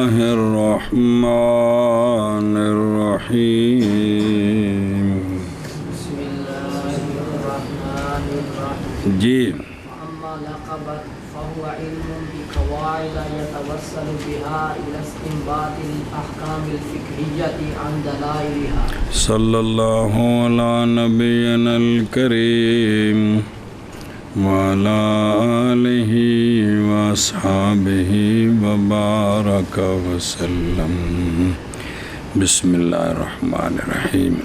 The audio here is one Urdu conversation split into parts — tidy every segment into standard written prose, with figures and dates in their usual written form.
الله الرحمن الرحيم. بسم الله الرحمن الرحيم. جی وأما لقب فهو علم بقواعد يتوسل بها إلى استنباط الأحكام الفقهية عن دلائلها. صلی اللہ علی نبینا الکریم وعلی آلہ واصحابہ وبارک وسلم. بسم اللہ الرحمن الرحیم.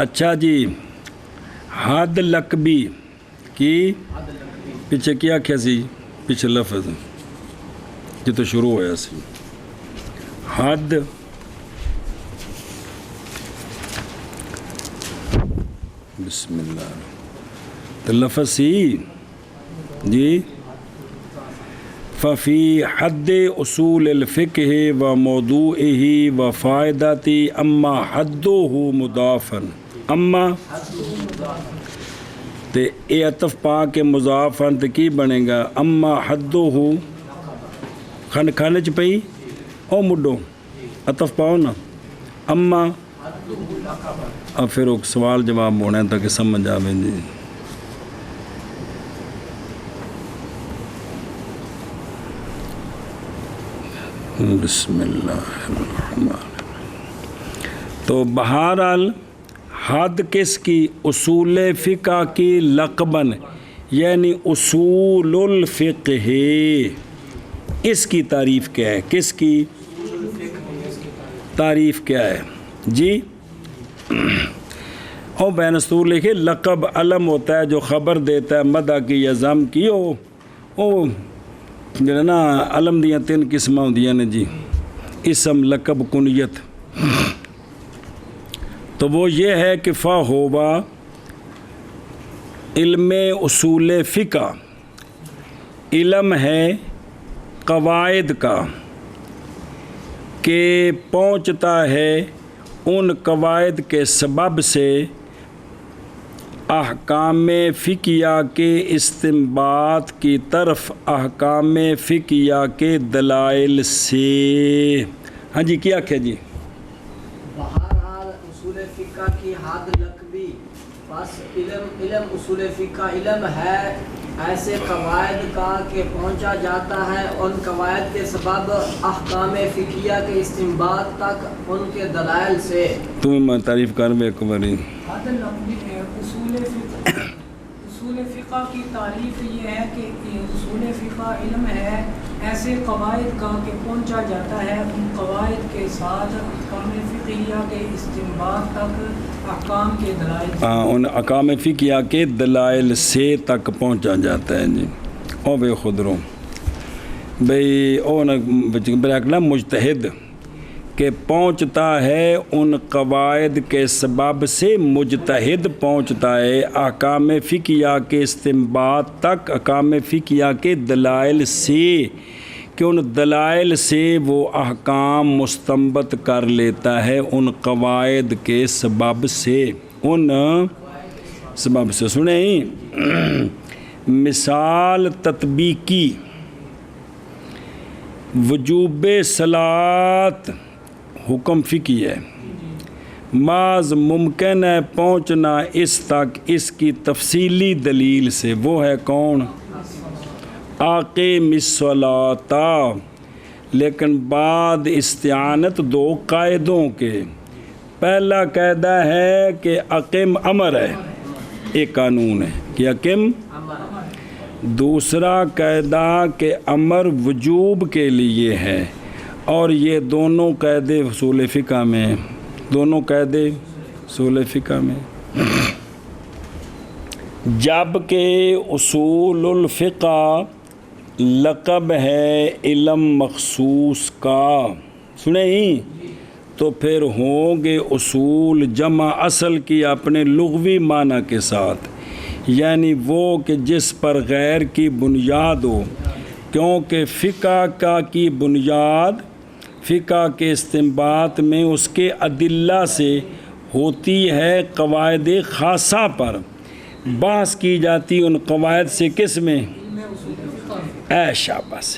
اچھا جی، حد لقبی کی پیچھے کیا آکھیا سی؟ پیچھے لفظ جو تو شروع ہویا سی حد بسم اللہ تو لفظ سی جی ففی حد اصول الفقہ و موضوعہ و فائدتی اما حدہ مضافن اما تے اے عطف پا کے مضافن تے کی بنے گا اما حدہ کھن کھانے چ پئی او مڈو عطف پاؤ نا اما اب پھر ایک سوال جواب ہونا ہے تاکہ سمجھ آویں جی. بسم اللہ الرحمن الرحیم. تو بہرحال حد کس کی؟ اصول فقہ کی لقباً یعنی اصول الفقہ. اس کی تعریف کیا ہے؟ کس کی تعریف کیا ہے جی؟ او بین اسطور لکھے لقب علم ہوتا ہے جو خبر دیتا ہے مدح کی یا ذم کی. او جو نا علم دیاں تین قسمیں ہوندیاں نے جی، اسم لقب کنیت. تو وہ یہ ہے کہ فا ہوا علم اصول فقہ، علم ہے قواعد کا کہ پہنچتا ہے ان قواعد کے سبب سے احکام فقہیہ کے استنباط کی طرف، احکام فقہیہ کے دلائل سے. ہاں جی کیا کہا جی؟ بہرحال اصول فقہ کی حد لقبی بس علم اصول فقہ علم ہے ایسے قواعد کا کہ پہنچا جاتا ہے ان قواعد کے سبب احکام فقہیہ کے استنباط تک ان کے دلائل سے. تمہیں تعریف کر بے ایک باری. حد لقبی ہے اصول فقہ کی تعریف یہ ہے کہ اصول فقہ علم ہے ایسے قواعد کا کہ پہنچا جاتا ہے ان قواعد کے ساتھ احکام فقہیہ کے استنباط تک احکام کے دلائل سے. ان احکام فقہیہ کے دلائل سے تک پہنچا جاتا ہے جی. او بے خود رو بھئی او نا مجتہد کہ پہنچتا ہے ان قواعد کے سبب سے، مجتہد پہنچتا ہے احکام فقہیہ کے استنباط تک احکام فقہیہ کے دلائل سے، کہ ان دلائل سے وہ احکام مستنبط کر لیتا ہے ان قواعد کے سبب سے. ان سبب سے سنیں مثال تطبیقی وجوب صلاۃ حکم فقہی ہے، بعض ممکن ہے پہنچنا اس تک اس کی تفصیلی دلیل سے. وہ ہے کون؟ اقیم الصلاۃ. لیکن بعد استعانت دو قاعدوں کے. پہلا قاعدہ ہے کہ اقیم امر ہے، ایک قانون ہے کہ اقیم. دوسرا قاعدہ کہ امر وجوب کے لیے ہے، اور یہ دونوں قاعدے اصول فقہ میں، دونوں قاعدے اصول فقہ میں. جب کہ اصول الفقہ لقب ہے علم مخصوص کا، سنیں تو پھر ہوں گے اصول جمع اصل کی اپنے لغوی معنی کے ساتھ، یعنی وہ کہ جس پر غیر کی بنیاد ہو، کیونکہ فقہ کا کی بنیاد فقہ کے استنباط میں اس کے ادلہ سے ہوتی ہے قواعد خاصہ پر، بحث کی جاتی ان قواعد سے کس میں؟ علم اصول فقہ میں۔ اے شاباش،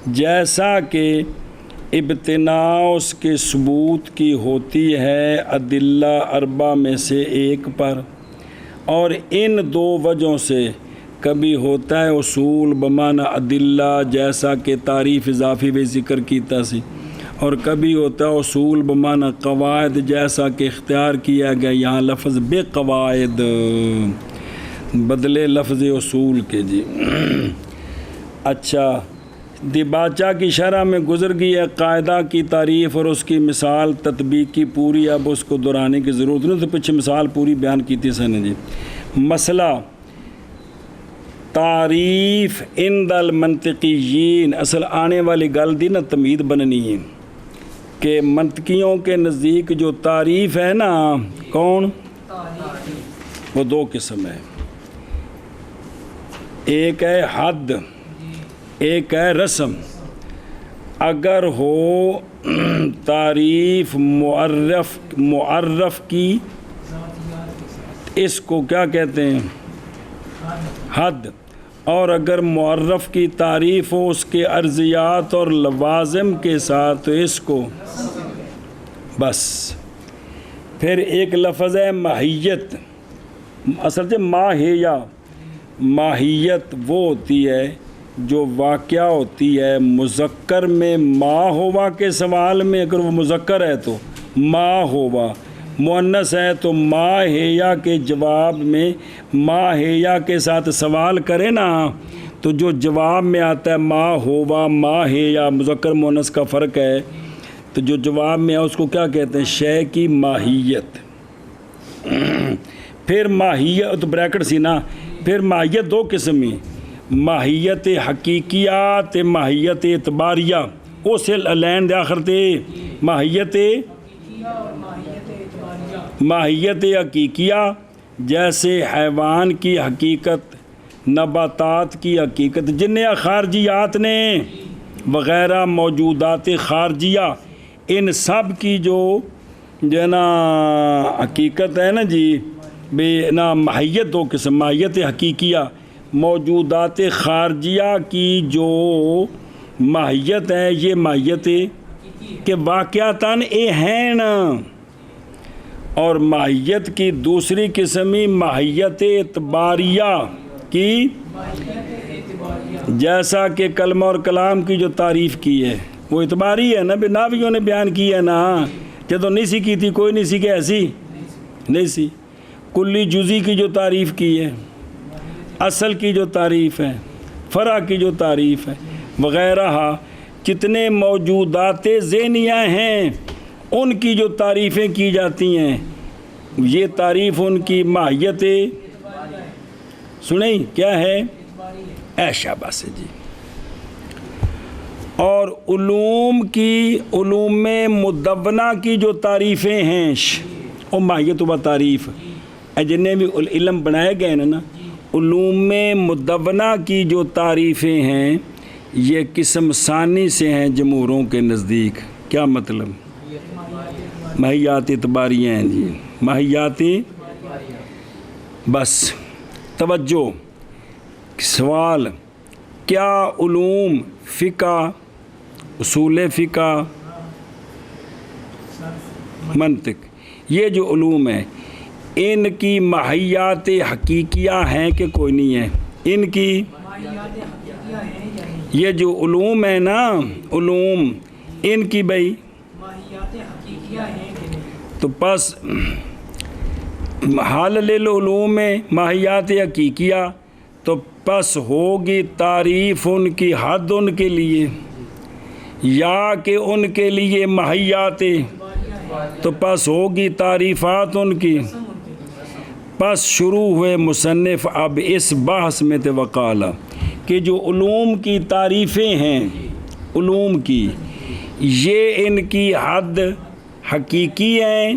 جیسا کہ ابتناء اس کے ثبوت کی ہوتی ہے ادلہ اربع میں سے ایک پر، اور ان دو وجہوں سے کبھی ہوتا ہے اصول بمعنی ادلہ جیسا کہ تعریف اضافی بھی ذکر کیتا سی، اور کبھی ہوتا ہے اصول بمعنی قواعد جیسا کہ اختیار کیا گیا یہاں لفظ بے قواعد بدلے لفظ اصول کے جی۔ اچھا، دیباچہ کی شرح میں گزر گئی ہے قاعدہ کی تعریف اور اس کی مثال تطبیق کی پوری، اب اس کو دہرانے کی ضرورت نہیں، تو پیچھے مثال پوری بیان کی تھی سر نے جی۔ مسئلہ تعریف عند المنطقیین، اصل آنے والی گل دی نا تمہید بننی ہے کہ منطقیوں کے نزدیک جو تعریف ہے نا، کون؟ وہ دو قسم ہے، ایک ہے حد، ایک ہے رسم۔ اگر ہو تعریف معرف کی، اس کو کیا کہتے ہیں؟ حد۔ اور اگر معرف کی تعریف ہو اس کے ارضیات اور لوازم کے ساتھ تو اس کو بس۔ پھر ایک لفظ ہے ماہیت، اصل سے ماہیہ، ماہیت وہ ہوتی ہے جو واقعہ ہوتی ہے مذکر میں ما ہوا کے سوال میں، اگر وہ مذکر ہے تو ما ہوا، مؤنث ہے تو ما ہیا کے جواب میں ما ہیا کے ساتھ سوال کرے نا، تو جو جواب میں آتا ہے ما ہوا ما ہیا، مذکر مؤنث کا فرق ہے، تو جو جواب میں ہے اس کو کیا کہتے ہیں؟ شے کی ماہیت۔ پھر ماہیت بریکٹ سی نا، پھر ماہیت دو قسم ہیں، ماہیت حقیقیہ تے ماہیت اعتباریہ، اسے لین دے آخر تے ماہیت ماہیت حقیقیہ، جیسے حیوان کی حقیقت، نباتات کی حقیقت، جنہیں خارجیات نے وغیرہ موجودات خارجیہ، ان سب کی جو ہے نا حقیقت ہے نا جی، بے نا ماہیت دو قسم، ماہیت حقیقیہ، موجودات خارجیہ کی جو ماہیت ہے، یہ ماہیت کہ واقعتاً اے ہیں نا، اور ماہیت کی دوسری قسم ہی ماہیت اعتباریہ کی، جیسا کہ کلمہ اور کلام کی جو تعریف کی ہے وہ اعتباری ہے نا، ناویوں نے بیان کی ہے نا، جدو نہیں سی کی تھی کوئی نہیں سی کہ ایسی نہیں سی۔ کلی جزی کی جو تعریف کی ہے، اصل کی جو تعریف ہے، فرع کی جو تعریف ہے وغیرہ، جتنے موجودات ذہنیہ ہیں ان کی جو تعریفیں کی جاتی ہیں، یہ تعریف ان کی ماہیت سنیں کیا ہے؟ اے شاباش جی۔ اور علوم مدونہ کی جو تعریفیں ہیں، وہ ماہیت و تعریف، جنہیں بھی علم بنائے گئے نا، علوم مدونہ کی جو تعریفیں ہیں یہ قسم ثانی سے ہیں جمہوروں کے نزدیک۔ کیا مطلب؟ ماہیات اعتباریہ ہیں جی، ماہیات۔ بس توجہ، سوال، کیا علوم فقہ، اصول فقہ، منطق، یہ جو علوم ہیں ان کی ماہیات حقیقیہ ہیں کہ کوئی نہیں ہے؟ ان کی یہ جو علوم ہے نا، علوم ان کی بھائی تو پس حال للعلوم ماہیات حقیقیہ، تو پس ہوگی تعریف ان کی حد ان کے لیے، یا کہ ان کے لیے ماہیات، تو پس ہوگی تعریفات ان کی۔ پس شروع ہوئے مصنف اب اس بحث میں وقالا کہ جو علوم کی تعریفیں ہیں، علوم کی، یہ ان کی حد حقیقی ہیں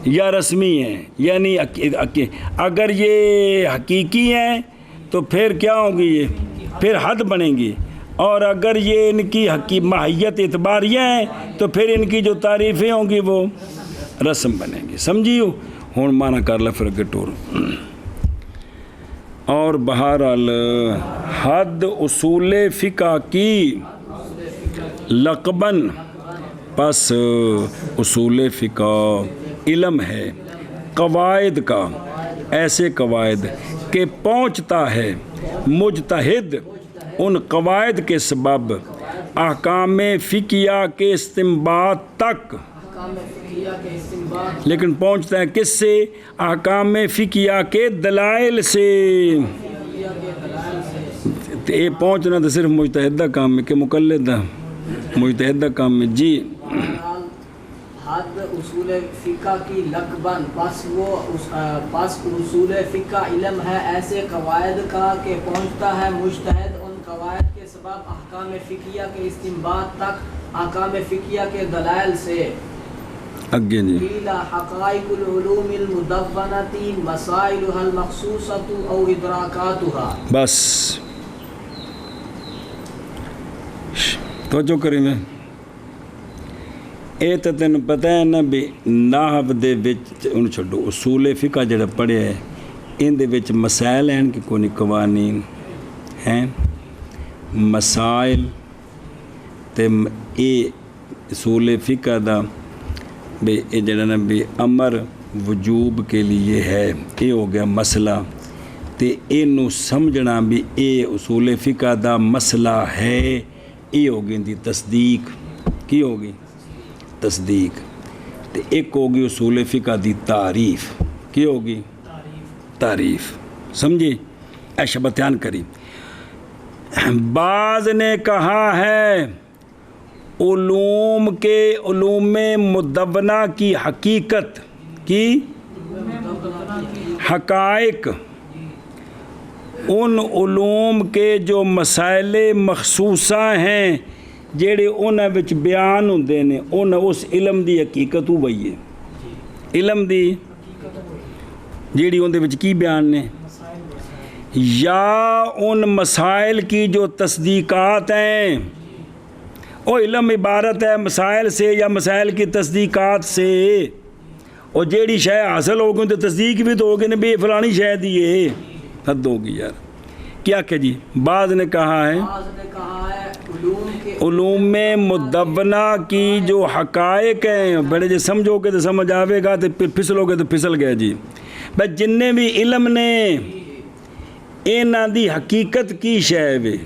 یا رسمی ہیں؟ یعنی اگر یہ حقیقی ہیں تو پھر کیا ہوں گی؟ یہ پھر حد بنیں گی، اور اگر یہ ان کی ماہیت اعتباریہ ہیں تو پھر ان کی جو تعریفیں ہوں گی وہ رسم بنیں گی۔ سمجھیو؟ ہوں مانا کر لے پھر اگے ٹور۔ اور بہرحال حد اصول فقہ کی لقباً پس اصول فقہ علم ہے قواعد کا، ایسے قواعد کہ پہنچتا ہے مجتہد ان قواعد کے سبب احکام فقہیہ کے استنباط تک، احکام فقہیہ کے استنباط، لیکن پہنچتا ہے کس سے؟ احکام فقہیہ کے دلائل سے۔ فقہیہ کے دلائل سے۔ تو یہ پہنچنا تو صرف مجتہد کا کام ہے کہ مقلد ہے؟ مجتہد کا کام ہے جی۔ بہرحال حد اصول فقہ کی لقباً پس اصول فقہ علم ہے ایسے قواعد کا کہ پہنچتا ہے مجتہد ان قواعد کے سبب احکام فقہیہ کے استنباط تک، احکام فقہیہ کے دلائل سے۔ اگے جی قیل حقائق العلوم المدونۃ مسائلها المخصوصۃ او ادراکاتها۔ بس توجہ کریں میں ਇਹ ਤਾਂ ਤੈਨੂੰ ਪਤਾ ਹੈ ਨਾ ਵੀ ਨਾਹਵ ਦੇ ਵਿੱਚ ਉਹਨੂੰ ਛੱਡੋ ਉਸੂਲ ਫਿਕਾ ਜਿਹੜਾ ਪੜ੍ਹਿਆ ਹੈ ਇਹਦੇ ਵਿੱਚ ਮਸਾਇਲ ਹਨ ਕਿ ਕੋਈ ਕਵਾਨੀਨ ਹੈ ਮਸਾਇਲ ਤੇ ਇਹ ਉਸੂਲ ਫਿਕਾ ਦਾ ਵੀ ਇਹ ਜਿਹੜਾ ਨਾ ਵੀ ਅਮਰ ਵਜੂਬ ਕੇ ਲਈ ਹੈ ਇਹ ਹੋ ਗਿਆ ਮਸਲਾ ਤੇ ਇਹਨੂੰ ਸਮਝਣਾ ਵੀ ਇਹ ਉਸੂਲ ਫਿਕਾ ਦਾ ਮਸਲਾ ਹੈ ਇਹ ਹੋ ਗਈ ਦੀ ਤਸਦੀਕ ਕੀ ਹੋ ਗਈ تصدیق تو ایک ہوگی اصول فقہ دی تعریف کی ہوگی تعریف سمجھی ایسا بیان کری بعض نے کہا ہے علوم کے علوم مدونہ کی حقیقت کی حقائق ان علوم کے جو مسائل مخصوصہ ہیں ਜਿਹੜੇ ਉਹਨਾਂ ਵਿੱਚ ਬਿਆਨ ਹੁੰਦੇ ਨੇ ਉਹਨਾਂ ਉਸ ਇਲਮ ਦੀ ਹਕੀਕਤ ਉਹ ਵਈ ਹੈ ਇਲਮ ਦੀ ਜਿਹੜੀ ਉਹਦੇ ਵਿੱਚ ਕੀ ਬਿਆਨ ਨੇ یا ان مسائل کی جو تصدیقات ہیں وہ علم عبارت ہے مسائل سے یا مسائل کی تصدیقات سے اور جیڑی شے حاصل ہوگی تو تصدیق بھی تو ہوگی نا بھی فلانی شے دی ہے حد ہوگی یار کیا کہ جی بعض نے کہا ہے علوم مدونہ کی جو حقائق ہیں بڑے جی سمجھو گے تو سمجھ آئے گا تو پھر پھسلو گے تو پھسل گئے جی بھائی جن بھی علم نے ਇਹਨਾਂ ਦੀ ਹਕੀਕਤ ਕੀ ਸ਼ੈ ਵੇ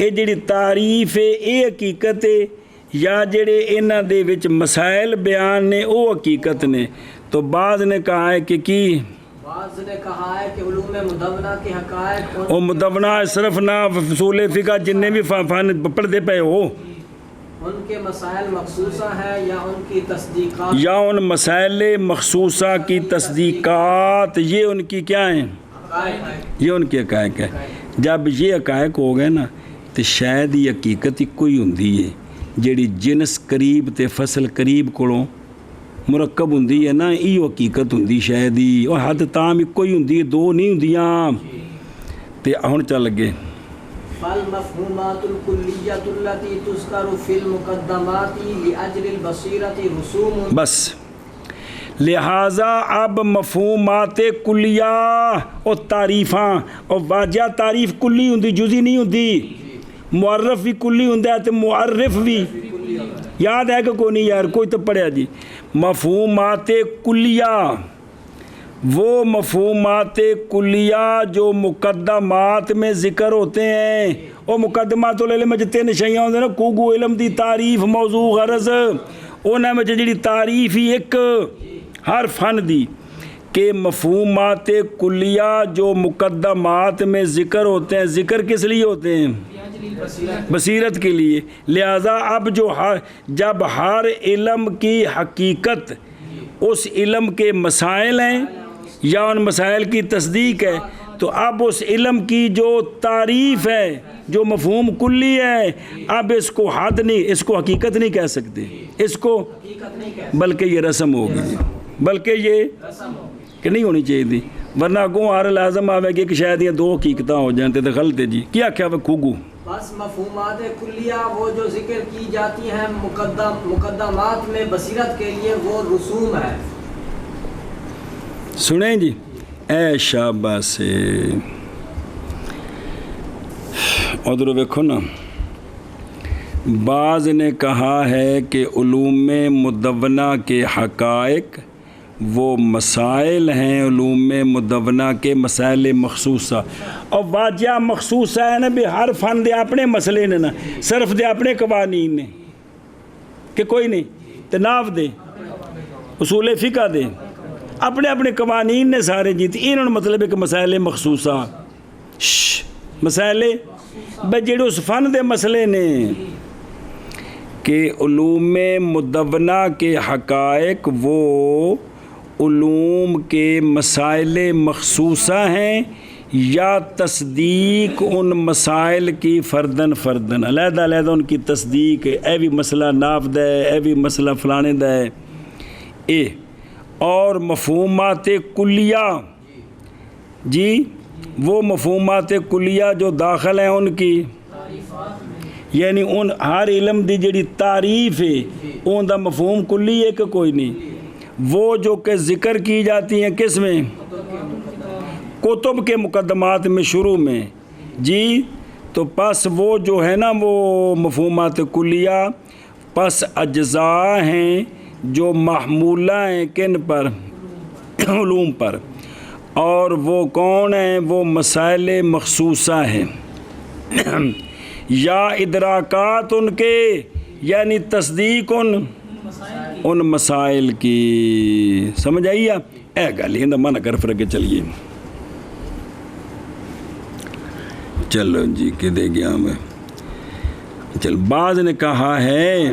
ਇਹ ਜਿਹੜੀ ਤਾਰੀਫ ਹੈ ਇਹ ਹਕੀਕਤ ਹੈ ਜਾਂ ਜਿਹੜੇ ਇਹਨਾਂ ਦੇ ਵਿੱਚ ਮਸਾਇਲ ਬਿਆਨ ਨੇ ਉਹ ਹਕੀਕਤ ਨੇ تو بعض نے کہا ہے کہ کی بعض نے کہا ہے کہ علوم مدونہ کے حقائق وہ مدونہ صرف نہ اصول فقہ جننے بھی فن پڑھتے پے ہو ان کے مسائل مخصوصہ ہیں یا ان کی تصدیقات یا ان مسائل مخصوصہ کی تصدیقات یہ ان کی کیا ہیں یہ ان کے حقائق ہے جب یہ حقائق ہو گئے نا تو شاید یہ حقیقت ہی کوئی ہوندی ہے جیڑی جنس قریب تے فصل قریب کولوں مرکب ہوندی ہے نا یہ حقیقت ہوندی شاید ہی اور حد تام کوئی ہوندی ہے دو نہیں ہوندیاں تے ہن چل لگے فالمفہومات الکلیۃ التي تذکر فی المقدمات لاجل البصیرۃ رسوم بس لہٰذا اب مفہومات کلیہ اور تعریفاں اور واجہ تعریف کلی ہوندی جزی نہیں ہوندی معرف بھی کلی ہوندا ہے تو معرف بھی یاد ہے کہ کوئی نہیں یار کوئی تو پڑھیا جی مفہومات کلیہ وہ مفہومات کلیہ جو مقدمات میں ذکر ہوتے ہیں اور مقدمات العلم میں جتنے شیاں ہوندے نا کوگو علم دی تعریف موضوع غرض انہاں میں جڑی تعریف ہی ایک ہر فن دی کہ مفہومات کلیہ جو مقدمات میں ذکر ہوتے ہیں ذکر کس لیے ہوتے ہیں بصیرت کے لیے لہٰذا اب جب ہر علم کی حقیقت اس علم کے مسائل ہیں یا ان مسائل کی تصدیق ہے تو اب اس علم کی جو تعریف ہے جو مفہوم کلی ہے اب اس کو حد نہیں اس کو حقیقت نہیں کہہ سکتے اس کو بلکہ یہ رسم ہوگی بلکہ یہ کہ نہیں ہونی چاہیے تھی ورنہ اگوں ہر لازم آوے گی کہ شاید یہ دو حقیقتیں ہو جانتے تو غلط ہے جی کیا کیا وہ کھوگو بس مفہومات کلیہ وہ جو ذکر کی جاتی ہیں مقدمات میں بصیرت کے لیے وہ رسوم ہے سنیں جی اے شاباش ادھر دیکھو نا، بعض نے کہا ہے کہ علوم مدونہ کے حقائق وہ مسائل ہیں، علوم مدونہ کے مسائل مخصوصہ، اور واجہ مخصوصہ ہے نا بھی ہر فن دے اپنے مسئلے نے نا، صرف دے اپنے قوانین نے کہ کوئی نہیں، تناف دے اصول فقہ دے اپنے اپنے قوانین نے سارے جیتی، انہوں نے مطلب ہے کہ مسائل مخصوصہ مسائل بے جڑے اس فن دے مسئلے نے کہ علوم مدونہ کے حقائق وہ علوم کے مسائل مخصوصہ ہیں یا تصدیق ان مسائل کی فردن فردن، علیحدہ علیحدہ ان کی تصدیق، اے بھی مسئلہ نافذ ہے، اے بھی مسئلہ فلانے دا ہے اے، اور مفہومات کلیہ جی وہ مفہومات کلیہ جو داخل ہیں ان کی، یعنی ان ہر علم دی جڑی تعریف ہے ان دا مفہوم کلی ہے کہ کوئی نہیں، وہ جو کہ ذکر کی جاتی ہیں کس میں، کتب کے مقدمات میں شروع میں جی، تو پس وہ جو ہے نا وہ مفہومات کلیہ پس اجزاء ہیں جو محمولہ ہیں کن پر، علوم پر، اور وہ کون ہیں، وہ مسائل مخصوصہ ہیں یا ادراکات ان کے، یعنی تصدیق ان مسائل کی، سمجھ آئیے اے گل یہ منع کر فرق چلیے چلو جی کہ دے گیا میں چل۔ بعض نے کہا ہے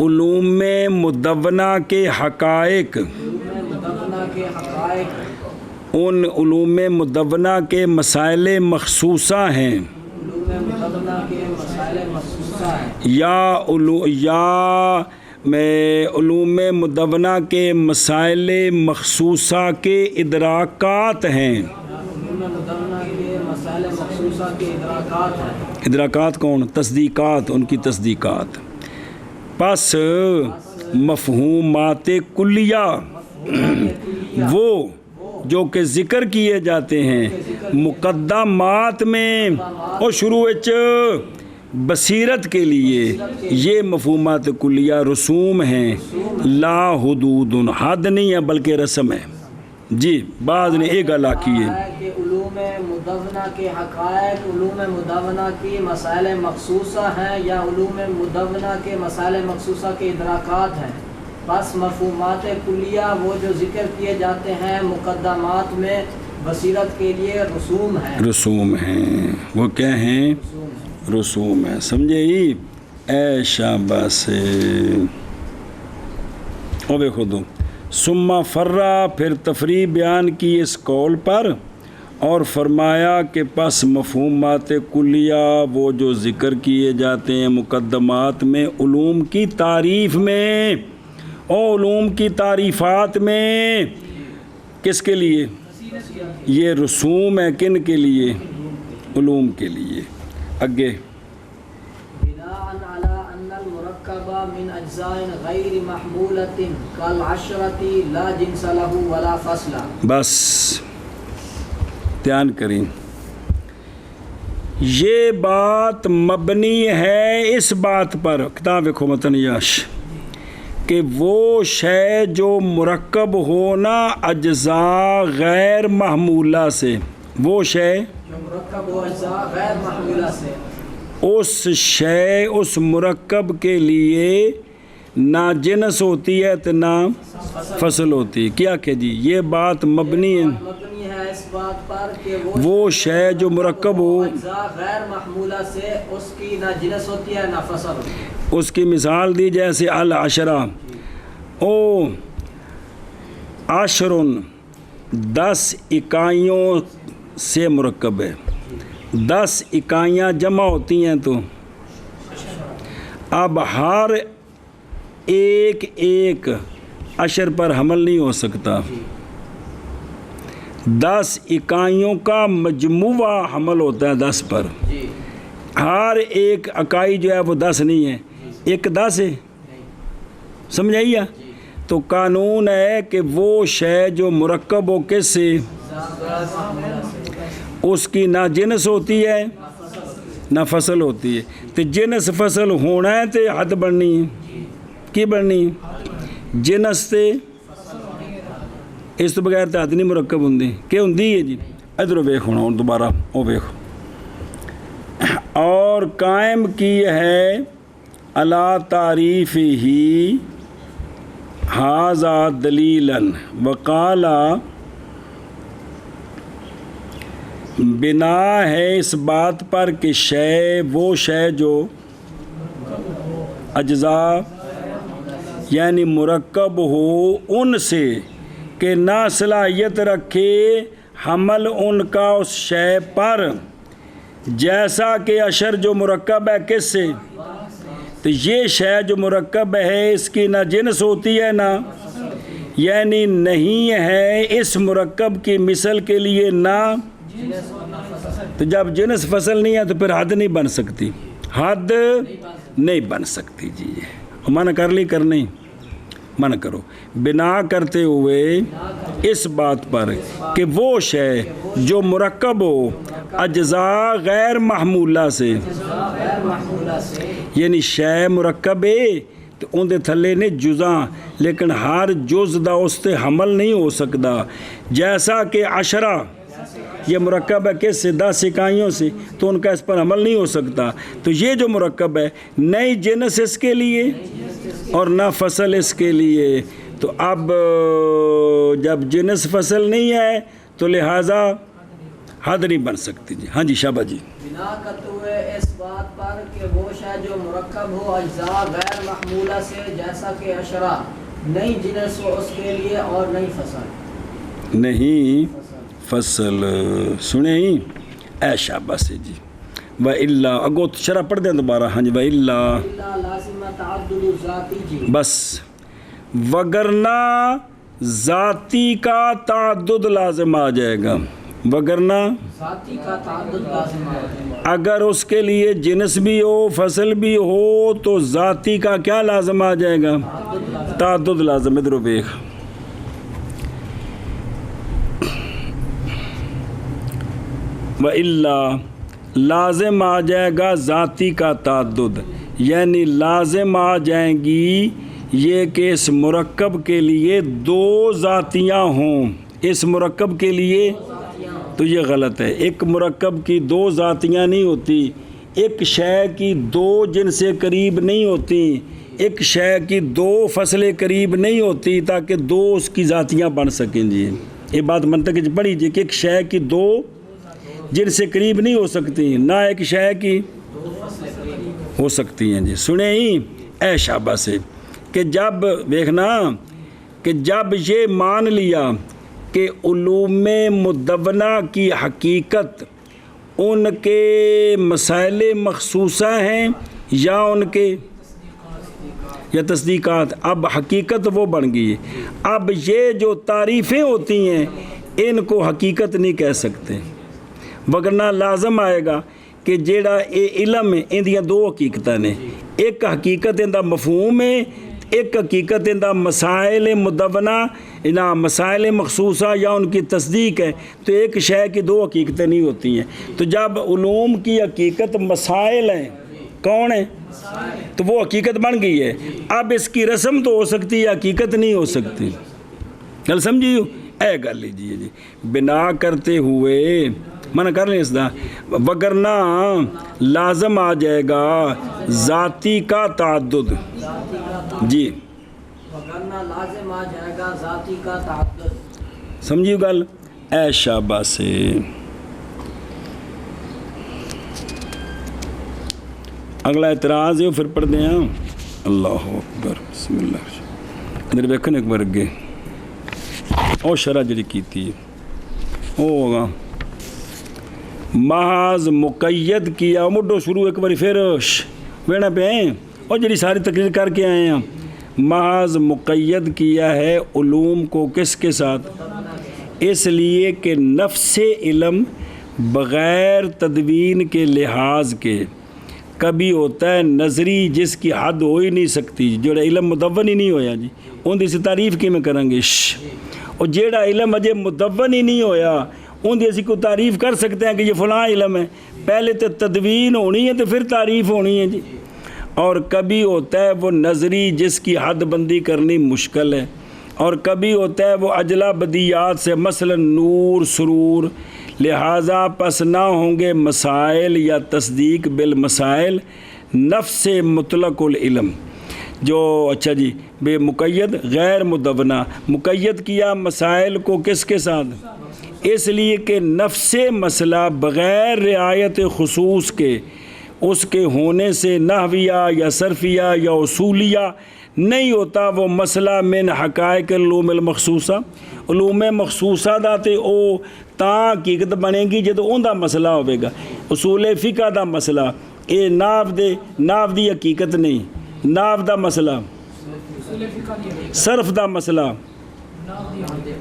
علوم مدونہ کے حقائق، ان علوم مدونہ کے مسائل مخصوصہ ہیں یا علوم مدونہ کے مسائل مخصوصہ کے ادراکات ہیں، ادراکات کون، تصدیقات، ان کی تصدیقات، پس مفہومات کلیہ وہ جو کہ ذکر کیے جاتے ہیں مقدمات میں اور شروع بصیرت کے لیے، یہ مفہومات کلیہ رسوم ہیں، لا حدود، حد نہیں ہے بلکہ رسم ہے جی۔ بعض نے ایک گل آکی ہے کہ علوم مدونہ کے حقائق علوم مدونہ کی مسائل مخصوصہ ہیں یا علوم مدونہ کے مسائل مخصوصہ کے ادراکات ہیں، بس مفہومات کلیہ وہ جو ذکر کیے جاتے ہیں مقدمات میں بصیرت کے لیے رسوم ہیں، رسوم ہیں، وہ کیا ہیں، رسوم ہیں، سمجھے ہی اے شاباش۔ اور دیکھو دو ثم فرّا، پھر تفریع بیان کی اس قول پر اور فرمایا کہ پس مفہومات کلیہ وہ جو ذکر کیے جاتے ہیں مقدمات میں علوم کی تعریف میں اور علوم کی تعریفات میں، کس کے لیے، یہ رسوم ہے کن کے لیے، علوم کے لیے۔ اگے بناءً علی ان المرکب من اجزاء غیر محمولۃ کالعشرۃ لا جنس له ولا فصل، بس دھیان کریں، یہ بات مبنی ہے اس بات پر، کتاب دیکھو متن یاش، کہ وہ شے جو مرکب ہونا اجزاء غیر محمولہ سے، وہ شے جو مرکب ہو اجزاء غیر محمولہ سے، اس شے اس مرکب کے لیے نہ جنس ہوتی ہے تو نہ فصل ہوتی ہے، کیا کہ جی یہ بات مبنی ہے، مبنی ہے اس بات پر کہ وہ شے جو مرکب ہو اجزاء غیر محمولہ سے اس کی نہ جنس ہوتی ہے نہ فصل ہوتی ہے۔ اس کی مثال دی جیسے العشرہ، او عشرن 10 اکائیوں سے مرکب ہے، 10 اکائیاں جمع ہوتی ہیں تو اب ہر ایک ایک عشر پر حمل نہیں ہو سکتا، 10 اکائیوں کا مجموعہ حمل ہوتا ہے 10 پر، ہر ایک اکائی جو ہے وہ 10 نہیں ہے، ایک 10 ہے، سمجھائیے؟ تو قانون ہے کہ وہ شے جو مرکب ہو کس سے، اس کی نہ جنس ہوتی ہے نہ فصل ہوتی ہے. تو جنس فصل ہونا ہے تو حد بننی ہے. کی بننی ہے؟ جنس تے اس تو بغیر تو حد نہیں مرکب ہوں. کہ ہوں ہے جی. ادھر ویخ ہونا ہوں دوبارہ وہ ویخ. اور قائم کی ہے علی تعریف ہی ھذا دلیلاً وقال بنا ہے اس بات پر کہ شے وہ شے جو اجزاء یعنی مرکب ہو ان سے کہ نہ صلاحیت رکھے حمل ان کا اس شے پر، جیسا کہ اشر جو مرکب ہے کس سے؟ تو یہ شے جو مرکب ہے اس کی نہ جنس ہوتی ہے نہ، یعنی نہیں ہے اس مرکب کی مثل کے لیے نہ. تو جب جنس فصل نہیں ہے تو پھر حد نہیں بن سکتی. حد نہیں بن سکتی. جی منع کر لی کرنی منع کرو. بنا کرتے ہوئے اس بات پر کہ وہ شے جو مرکب ہو اجزاء غیر محمولہ سے، یعنی شے مرکب ہے تو اندے تھلے نے جزاں، لیکن ہر جز دا اس تے حمل نہیں ہو سکتا. جیسا کہ عشرہ یہ مرکب ہے کس سے؟ 10 اکائیوں سے، تو ان کا اس پر عمل نہیں ہو سکتا. تو یہ جو مرکب ہے نئی جنس اس کے لیے اور نہ فصل اس کے لیے. تو اب جب جنس فصل نہیں ہے تو لہٰذا حد نہیں بن سکتی. جی ہاں جی شابہ جی. بنا کرتے ہوئے اس بات پر کہ وہ شے جو مرکب ہو اجزاء غیر محمولہ سے، جیسا کہ اشرا نئی جنس ہو اس کے لیے اور نئی فصل نہیں فصل. سنیں ہی اے شابہ سے جی. وَإِلَّا اگو شرح پڑھ دیں دوبارہ. ہاں جی. وَإِلَّا لازم تعدد ذاتی. جی بس وگرنہ ذاتی کا تعدد لازم آ جائے گا. وگرنہ ذاتی کا تعدد لازم ہے. اگر اس کے لیے جنس بھی ہو فصل بھی ہو تو ذاتی کا کیا لازم آ جائے گا؟ تعدد لازم. ادھر بیخ وَإِلَّا لازم آ جائے گا ذاتی کا تعدد، یعنی لازم آ جائیں گی یہ کہ اس مرکب کے لیے 2 ذاتیاں ہوں. اس مرکب کے لیے تو یہ غلط ہے. ایک مرکب کی 2 ذاتیاں نہیں ہوتی. ایک شے کی 2 جنس قریب نہیں ہوتی. ایک شے کی 2 فصلیں قریب نہیں ہوتی تاکہ 2 اس کی ذاتیاں بن سکیں. جی یہ بات منطق پڑھی جی کہ ایک شے کی 2 جنس قریب نہیں ہو سکتی، نہ ایک شے کی ہو سکتی ہیں. جی سنیں ہی اے شابہ سے کہ جب دیکھنا کہ جب یہ مان لیا کہ علوم مدونہ کی حقیقت ان کے مسائل مخصوصہ ہیں یا ان کے یا تصدیقات، اب حقیقت وہ بن گئی. اب یہ جو تعریفیں ہوتی ہیں ان کو حقیقت نہیں کہہ سکتے، وگرنہ لازم آئے گا کہ جیڑا اے علم ہے ان دیاں 2 حقیقتیں نے. ایک حقیقت ان دا مفہوم ہے، ایک حقیقت ان دا مسائل مدونہ نہ مسائل مخصوصہ یا ان کی تصدیق ہے. تو ایک شے کی 2 حقیقتیں نہیں ہوتی ہیں. تو جب علوم کی حقیقت مسائل ہیں، کون ہیں؟ تو وہ حقیقت بن گئی ہے. اب اس کی رسم تو ہو سکتی ہے، حقیقت نہیں ہو سکتی. گل سمجھیو اے گل لیجیے جی. بنا کرتے ہوئے منع کر لیں اس دا وگرنہ لازم آ جائے گا ذاتی کا تعدد. جی وگرنہ لازم آ جائے گا ذاتی کا تعدد. سمجھیو گل اے شابہ سے. اگلا اعتراض ہے پھر پڑھ دیں. اللہ اکبر بسم اللہ. ادھر دیکھیں ایک بار اگے او شرح جڑی کیتی او ہوگا محض مقید کیا. مڈو شروع ایک بار پھر وینا پہ ہیں اور جڑی ساری تقریر کر کے آئے ہیں. محض مقید کیا ہے علوم کو کس کے ساتھ؟ اس لیے کہ نفس علم بغیر تدوین کے لحاظ کے کبھی ہوتا ہے نظری جس کی حد ہو ہی نہیں سکتی. جڑا علم مدون ہی نہیں ہویا جی ان دی سے تعریف کی میں کریں گے. اور جیڑا علم اجے مدون ہی نہیں ہویا ان دی اسی کو تعریف کر سکتے ہیں کہ یہ فلاں علم ہے. پہلے تو تدوین ہونی ہے تو پھر تعریف ہونی ہے جی. اور کبھی ہوتا ہے وہ نظری جس کی حد بندی کرنی مشکل ہے، اور کبھی ہوتا ہے وہ اجلا بدیات سے، مثلا نور سرور. لہٰذا پس نہ ہوں گے مسائل یا تصدیق بالمسائل نفس مطلق العلم جو اچھا جی بے مقید غیر مدونہ. مقید کیا مسائل کو کس کے ساتھ؟ اس لیے کہ نفس مسئلہ بغیر رعایت خصوص کے اس کے ہونے سے نحویہ یا صرفیہ یا اصولیہ نہیں ہوتا. وہ مسئلہ من حقائق علوم المخصوصہ، علوم مخصوصہ دا تے او تاں حقیقت بنے گی جدو ان دا مسئلہ ہوئے گا. اصول فقہ دا مسئلہ اے ناو دی حقیقت نہیں، ناو دا مسئلہ، صرف دا مسئلہ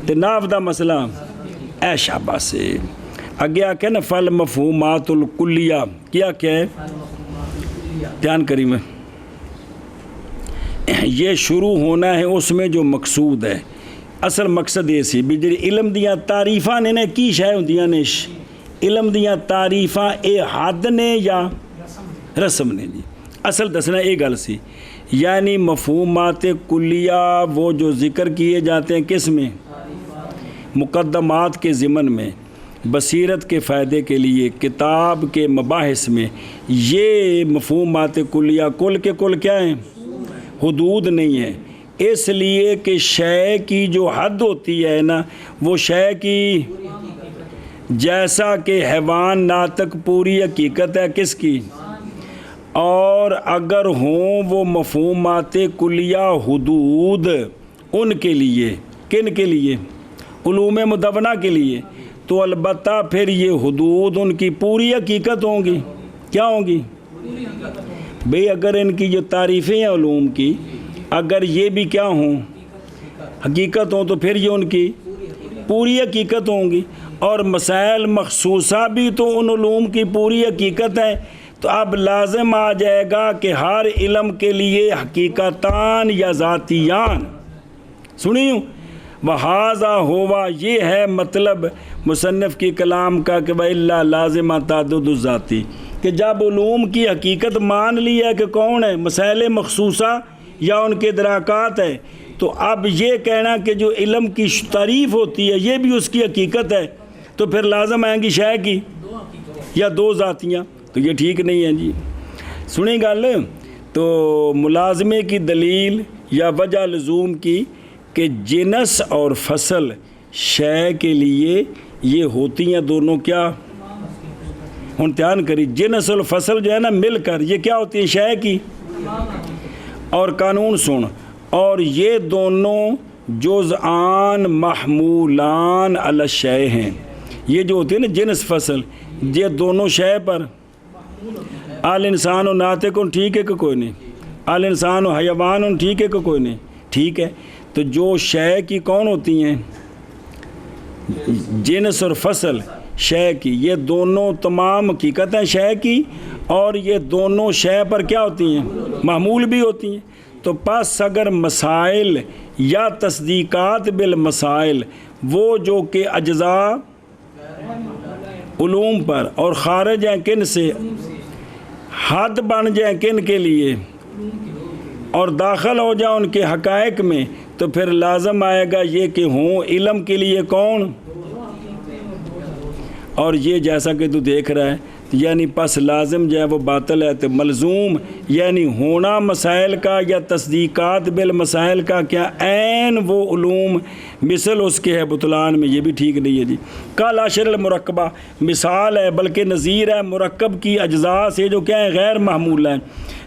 تے ناو دا مسئلہ. اے شاباش سے اگے آ کے نا فل مفہومات الکلیہ کیا ہے؟ دھیان کری میں یہ شروع ہونا ہے اس میں جو مقصود ہے. اصل مقصد یہ سی بھی جی علم دیاں تعریفاں نے کی شے ہوندیاں نے، علم دیاں تعریفاں اے حد نے یا رسم نے جی. اصل دسنا یہ گل سی، یعنی مفہومات کلیہ وہ جو ذکر کیے جاتے ہیں کس میں؟ مقدمات کے ضمن میں، بصیرت کے فائدے کے لیے، کتاب کے مباحث میں. یہ مفہومات کلیہ کل کے کل کیا ہیں؟ حدود نہیں ہے. اس لیے کہ شے کی جو حد ہوتی ہے نا وہ شے کی، جیسا کہ حیوان ناطق پوری حقیقت ہے کس کی، اور اگر ہوں وہ مفہومات کلیہ حدود ان کے لیے، کن کے لیے؟ علوم مدونہ کے لیے، تو البتہ پھر یہ حدود ان کی پوری حقیقت ہوں گی. کیا ہوں گی بھئی؟ اگر ان کی جو تعریفیں ہیں علوم کی اگر یہ بھی کیا ہوں؟ حقیقت ہوں، تو پھر یہ ان کی پوری حقیقت ہوں گی. اور مسائل مخصوصہ بھی تو ان علوم کی پوری حقیقت ہے. تو اب لازم آ جائے گا کہ ہر علم کے لیے حقیقتان یا ذاتیان. سنیوں وہذا ہوا، یہ ہے مطلب مصنف کی کلام کا کہ وَإِلَّا لازم تعدد الذاتی، کہ جب علوم کی حقیقت مان لی ہے کہ کون ہے، مسائل مخصوصہ یا ان کے ادراکات ہے، تو اب یہ کہنا کہ جو علم کی تعریف ہوتی ہے یہ بھی اس کی حقیقت ہے، تو پھر لازم آئیں گی شے کی یا دو ذاتیاں، تو یہ ٹھیک نہیں ہے جی. سنیں گل تو ملازمے کی دلیل یا وجہ لزوم کی کہ جنس اور فصل شے کے لیے یہ ہوتی ہیں دونوں کیا؟ ہن دھیان کری، جنس اور فصل جو ہے نا مل کر یہ کیا ہوتی ہیں؟ شے کی. اور قانون سن، اور یہ دونوں جزآن محمولان علی الشیء ہیں. یہ جو ہوتی ہے نا جنس فصل، یہ دونوں شے پر، آل انسان و ناطق ٹھیک ہے کہ کوئی نہیں، آل انسان و حیوان ٹھیک ہے کہ کوئی نہیں، ٹھیک ہے. تو جو شے کی کون ہوتی ہیں؟ جنس اور فصل شے کی، یہ دونوں تمام حقیقت ہیں شے کی، اور یہ دونوں شے پر کیا ہوتی ہیں؟ معمول بھی ہوتی ہیں. تو پس اگر مسائل یا تصدیقات بالمسائل وہ جو کہ اجزاء علوم پر اور خارج ہیں کن سے، حد بن جائیں کن کے لیے اور داخل ہو جائیں ان کے حقائق میں، تو پھر لازم آئے گا یہ کہ ہوں علم کے لیے کون. اور یہ جیسا کہ تو دیکھ رہا ہے یعنی پس لازم جو ہے وہ باطل ہے، تو ملزوم یعنی ہونا مسائل کا یا تصدیقات بالمسائل کا کیا عین وہ علوم مثل اس کے ہے بطلان میں، یہ بھی ٹھیک نہیں ہے جی. کل عشر المرکبہ مثال ہے بلکہ نظیر ہے مرکب کی اجزاء سے جو کیا ہے غیر محمول ہیں،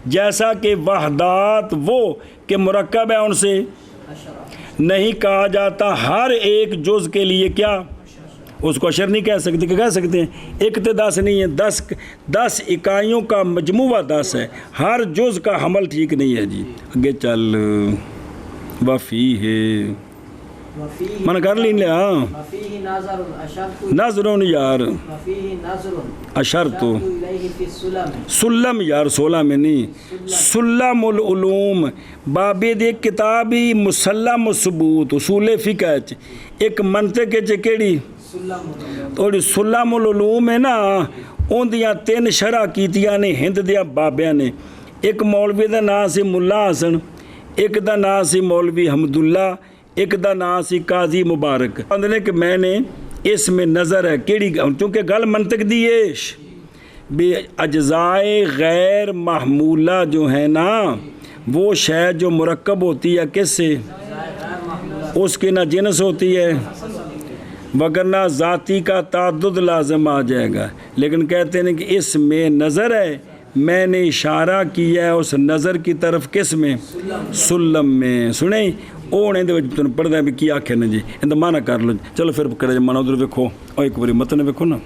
جیسا کہ وحدات وہ کہ مرکب ہے ان سے نہیں کہا جاتا ہر ایک جز کے لیے کیا، اس کو اشر نہیں کہہ سکتے، کہ کہہ سکتے ہیں ایک تو 10 نہیں ہے، 10 اکائیوں کا مجموعہ 10 ہے، ہر جز کا حمل ٹھیک نہیں ہے جی. آگے چل وفی ہے من کر لیں لیا نظرون یار اشر تو سلم یار 16 میں نہیں، سلم العلوم بابید ایک کتابی مسلم و ثبوت اصول فقہ ایک منطق کیڑی تھوڑی سلم العلوم ہے نا اندیاں 3 شرح کیتیاں نے ہند دیا بابیاں نے. ایک مولوی دا نام سی ملا حسن, ایک دا نام سی مولوی حمداللہ, ایک دا نام سی قاضی مبارک. نے کہ میں نے اس میں نظر ہے کیڑی, چونکہ گل منطق دی ہے بھی اجزائے غیر محمولہ جو ہے نا وہ شے جو مرکب ہوتی ہے کس سے, اس کی نہ جنس ہوتی ہے وگرنہ ذاتی کا تعدد لازم آ جائے گا. لیکن کہتے ہیں کہ اس میں نظر ہے, میں نے اشارہ کیا ہے اس نظر کی طرف کس میں, سلم میں. سنیں اونے دے وچ تن پڑھدا بھی کی آکھے نا جی اندا معنی کر لو. چلو پھر کرے معنی ادھر ویکھو او ایک باری متن ویکھو نا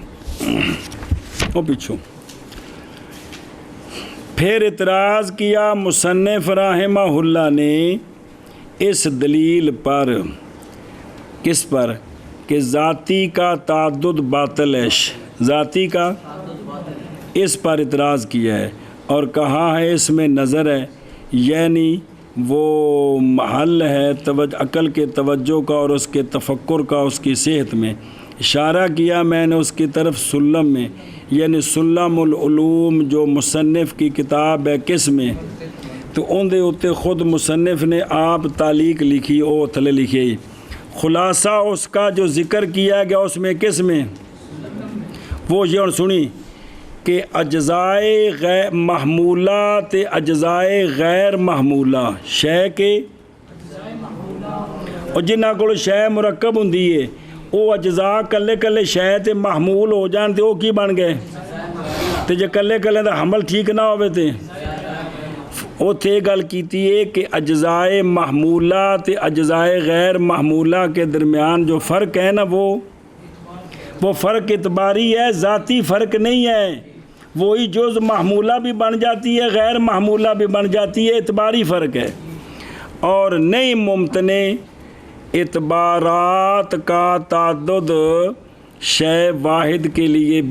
او پیچھو. پھر اعتراض کیا مصنف رحمہ اللہ نے اس دلیل پر, کس پر, کہ ذاتی کا تعدد باطل ہے, ذاتی کا, اس پر اعتراض کیا ہے اور کہا ہے اس میں نظر ہے, یعنی وہ محل ہے عقل کے توجہ کا اور اس کے تفکر کا اس کی صحت میں. اشارہ کیا میں نے اس کی طرف سلم میں, یعنی سلم العلوم جو مصنف کی کتاب ہے کس میں, تو ان دے اتے خود مصنف نے آپ تعلیق لکھی او تھلے لکھی. خلاصہ اس کا جو ذکر کیا گیا اس میں کس میں, وہ یہ اور سنی کہ اجزائے غیر محمولہ تے اجزائے غیر محمولہ شے کے, اور جنہ کو شے مرکب ہوندی ہے وہ اجزاء کلے کلے شے تے محمول ہو جان تے وہ کی بن گئے, تے جے کلے کلے دا حمل ٹھیک نہ ہوئے تے وہ تھے گل کیتی ہے کہ اجزائے محمولہ تے اجزائے غیر محمولہ کے درمیان جو فرق ہے نا وہ فرق اعتباری ہے, ذاتی فرق نہیں ہے. وہی جز محمولہ بھی بن جاتی ہے غیر محمولہ بھی بن جاتی ہے, اعتباری فرق ہے. اور نہیں ممتنع اعتبارات کا تعدد شے واحد کے لیے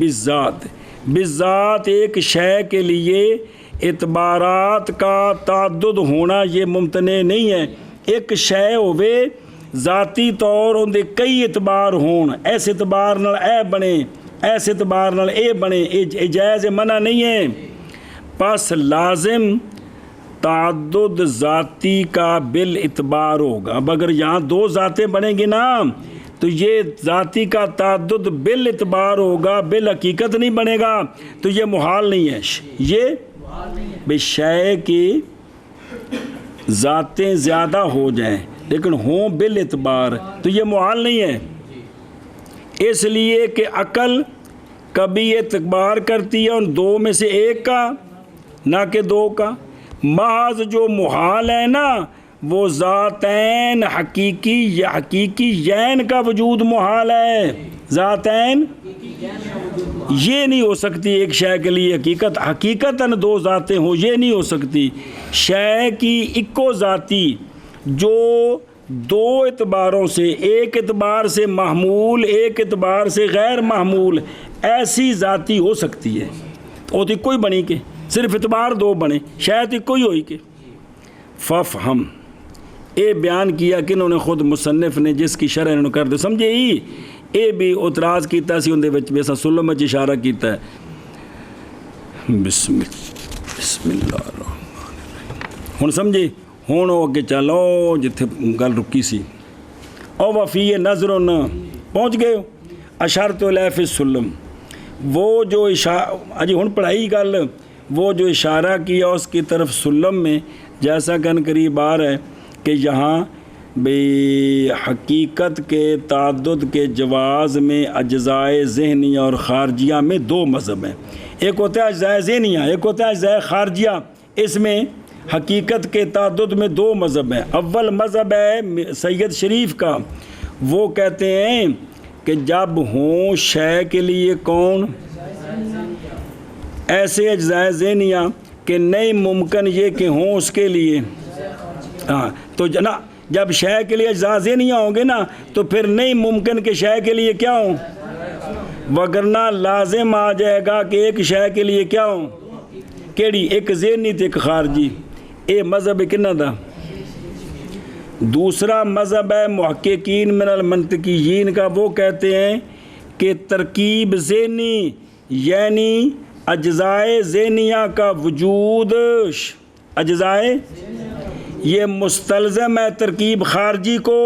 بالذات ایک شے کے لیے اعتبارات کا تعدد ہونا یہ ممتنع نہیں ہے. ایک شے ہوئے ذاتی طور اندے کئی اعتبار ہون, ایس اعتبار نال اے بنے ایس اعتبار نال اے بنے, اے جائز منع نہیں ہے. پس لازم تعدد ذاتی کا بالاعتبار ہوگا. اب اگر یہاں 2 ذاتیں بنیں گی نا تو یہ ذاتی کا تعدد بالاعتبار ہوگا, بالحقیقت نہیں بنے گا, تو یہ محال نہیں ہے. یہ بے شے کی ذاتیں زیادہ ہو جائیں لیکن ہوں بالاعتبار تو یہ محال نہیں ہے. اس لیے کہ عقل کبھی اعتبار کرتی ہے ان 2 میں سے ایک کا نہ کہ 2 کا. محض جو محال ہے نا وہ ذاتین حقیقی یین کا وجود محال ہے. ذاتین یہ نہیں ہو سکتی ایک شے کے لیے حقیقتاً 2 ذاتیں ہوں, یہ نہیں ہو سکتی. شے کی اکو ذاتی جو 2 اعتباروں سے, ایک اعتبار سے محمول ایک اعتبار سے غیر محمول, ایسی ذاتی ہو سکتی ہے. وہ تو کوئی بنی کے صرف اعتبار 2 بنے, شاید کوئی ہوئی کے. ففہم اے بیان کیا کہ انہوں نے خود مصنف نے جس کی شرح انہوں نے کر دو سمجھے ہی, اے بھی اعتراض کیتا سی اندے وچ بیسا سلم وچ اشارہ کیتا ہے. بسم اللہ الرحمن الرحیم. ہن سمجھے ہن او اگے چلو جتھے گل رکی سی. او وفی نظر پہنچ گئے اشارت الیہ فی السلم. وہ جو اجی ہن پڑھائی گل, وہ جو اشارہ کیا اس کی طرف سلم میں, جیسا کہ قریب آ رہا ہے کہ یہاں بے حقیقت کے تعدد کے جواز میں اجزائے ذہنیہ اور خارجیہ میں 2 مذہب ہیں. ایک ہوتا ہے اجزائے ذہنیہ, ایک ہوتا ہے اجزائے خارجیہ. اس میں حقیقت کے تعدد میں 2 مذہب ہیں. اول مذہب ہے سید شریف کا, وہ کہتے ہیں کہ جب ہوں شے کے لیے کون ایسے اجزائے ذہنیہ کہ نہیں ممکن یہ کہ ہوں اس کے لیے, ہاں تو جب شے کے لیے اجزاء ذہنیہ ہوں گے نا تو پھر نہیں ممکن کہ شے کے لیے کیا ہوں, وگرنہ لازم آ جائے گا کہ ایک شے کے لیے کیا ہوں, کیڑی, ایک ذہنی تے ایک خارجی. اے مذہب کنہ دا. دوسرا مذہب ہے محققین من المنطقیین کا, وہ کہتے ہیں کہ ترکیب ذہنی یعنی اجزائے ذہنیہ کا وجود، اجزائے یہ مستلزم ہے ترکیب خارجی کو،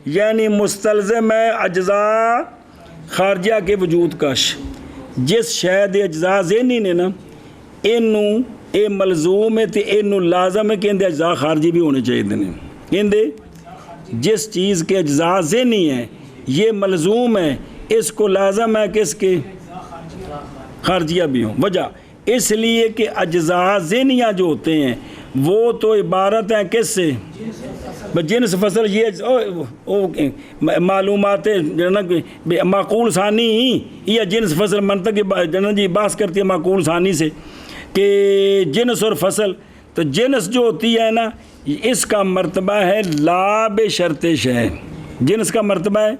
یعنی مستلزم ہے اجزاء خارجہ کے وجود کا۔ جس شاید اجزاء ذہنی نے نا اینوں اے ملزوم ہے تے اینوں لازم ہے کہ اندے اجزاء خارجی بھی ہونے چاہیے نے، اندے جس چیز کے اجزاء ذہنی ہیں یہ ملزوم ہے، اس کو لازم ہے کہ اس کے خارجیہ بھی ہوں۔ وجہ اس لیے کہ اجزاء ذہنیہ جو ہوتے ہیں وہ تو عبارت ہیں کس سے؟ جنس فصل، یہ معلومات معقول ثانی یہ جنس فصل منطق جی بحث کرتی ہے معقول ثانی سے کہ جنس اور فصل، تو جنس جو ہوتی ہے نا اس کا مرتبہ ہے لا بشرط شے، جنس کا مرتبہ ہے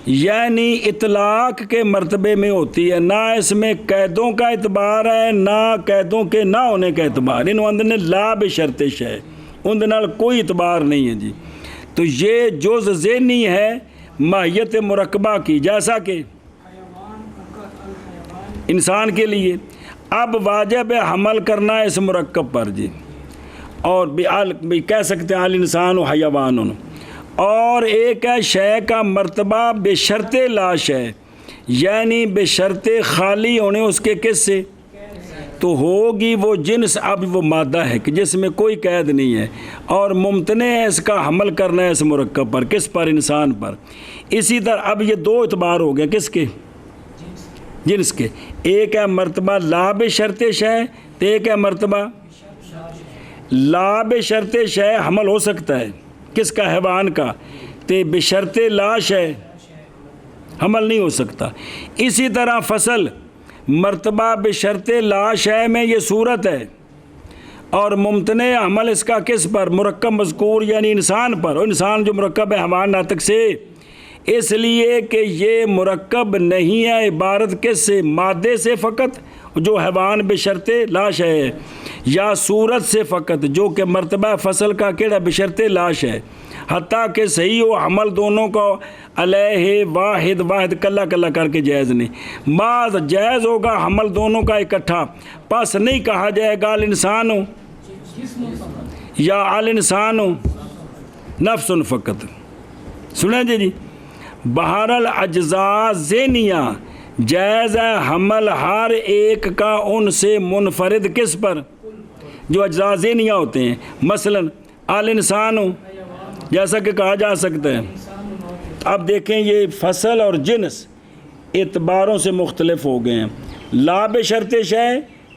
یعنی اطلاق کے مرتبے میں ہوتی ہے، نہ اس میں قیدوں کا اعتبار ہے نہ قیدوں کے نہ ہونے کا اعتبار، ان اندر نے لا بشرط شے اندر نال کوئی اعتبار نہیں ہے جی۔ تو یہ جز ذہنی ہے ماہیت مرکبہ کی، جیسا کہ انسان کے لیے اب واجب ہے حمل کرنا اس مرکب پر جی، اور بھی کہہ سکتے ہیں الانسان و حیوان، اور ایک ہے شے کا مرتبہ بشرط لا شے یعنی بشرط خالی ہونے اس کے کس سے، تو ہوگی وہ جنس اب وہ مادہ ہے کہ جس میں کوئی قید نہیں ہے اور ممتنع ہے اس کا حمل کرنا ہے اس مرکب پر، کس پر؟ انسان پر۔ اسی طرح اب یہ دو اعتبار ہو گئے کس کے؟ جنس کے، ایک ہے مرتبہ لا بشرط شے تو ایک ہے مرتبہ لا بشرط شے حمل ہو سکتا ہے کس کا؟ حیوان کا، تے بشرط لا شے حمل نہیں ہو سکتا۔ اسی طرح فصل مرتبہ بشرط لا شے میں یہ صورت ہے اور ممتنع حمل اس کا کس پر؟ مرکب مذکور یعنی انسان پر، اور انسان جو مرکب ہے حیوان ناطق سے، اس لیے کہ یہ مرکب نہیں ہے عبارت کس سے؟ مادے سے فقط جو حیوان بشرط لا شے ہے، یا صورت سے فقط جو کہ مرتبہ فصل کا کیڑا بشرط لا شے، حتیٰ کہ صحیح و حمل دونوں کو علیہ واحد واحد کلا کلا کر کے جائز نہیں، بعض جائز ہوگا حمل دونوں کا اکٹھا، پس نہیں کہا جائے گا الانسان ہو یا الانسان ہو نفس فقط۔ سنیں جی بہرحال اجزاء ذہنیہ جائز ہے حمل ہر ایک کا ان سے منفرد کس پر؟ جو اجزاء ذہنیہ ہوتے ہیں، مثلا الانسان ہو جیسا کہ کہا جا سکتا ہے۔ اب دیکھیں یہ فصل اور جنس اعتباروں سے مختلف ہو گئے ہیں، لا بشرط شے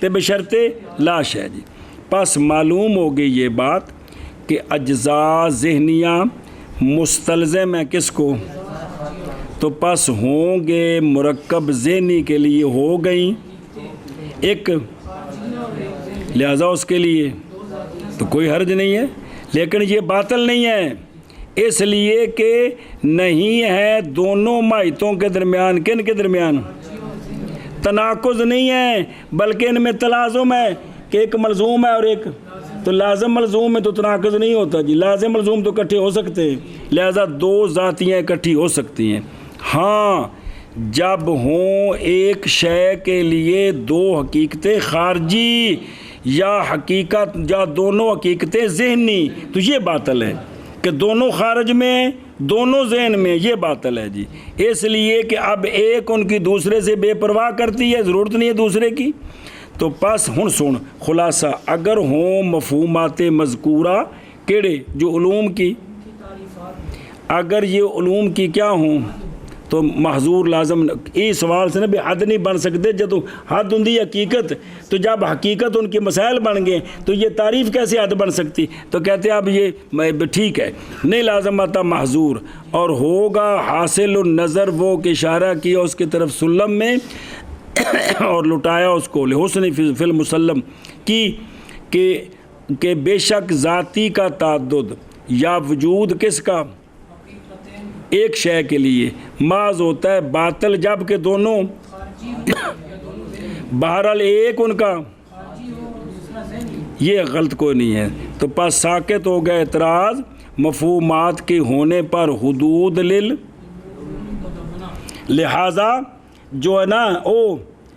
تے بشرط لا شے جی۔ پس معلوم ہو گئی یہ بات کہ اجزاء ذہنیہ مستلزم ہے کس کو؟ تو پس ہوں گے مرکب ذہنی کے لیے ہو گئی ایک، لہذا اس کے لیے تو کوئی حرج نہیں ہے، لیکن یہ باطل نہیں ہے اس لیے کہ نہیں ہے دونوں ماہیتوں کے درمیان، کن کے درمیان تناقض نہیں ہے بلکہ ان میں تلازم ہے کہ ایک ملزوم ہے اور ایک تو لازم ملزوم ہے، تو تناقض نہیں ہوتا جی، لازم ملزوم تو اکٹھے ہو سکتے ہیں، لہذا دو ذاتیاں اکٹھی ہو سکتی ہیں۔ ہاں جب ہوں ایک شے کے لیے دو حقیقتیں خارجی یا حقیقت یا دونوں حقیقتیں ذہنی، تو یہ باطل ہے کہ دونوں خارج میں دونوں ذہن میں، یہ باطل ہے جی، اس لیے کہ اب ایک ان کی دوسرے سے بے پرواہ کرتی ہے، ضرورت نہیں ہے دوسرے کی۔ تو پس ہن سن خلاصہ، اگر ہوں مفہومات مذکورہ کیڑے جو علوم کی، اگر یہ علوم کی کیا ہوں تو محظور لازم، یہ سوال سے نا بھی حد نہیں بن سکتے، جب حد ہوں حقیقت، تو جب حقیقت ان کے مسائل بن گئے تو یہ تعریف کیسے حد بن سکتی؟ تو کہتے ہیں اب یہ ٹھیک ہے، نہیں لازم آتا محظور، اور ہوگا حاصل النظر وہ کہ اشارہ کیا اس کی طرف سلم میں اور لٹایا اس کو لحسن فی المسلم کی کہ بے شک ذاتی کا تعدد یا وجود کس کا؟ ایک شے کے لیے معاذ ہوتا ہے باطل جب کہ دونوں بہرحال ایک ان کا، یہ غلط کوئی نہیں ہے۔ تو پس ساکت ہو گئے اعتراض مفہومات کے ہونے پر حدود لہٰذا جو ہے نا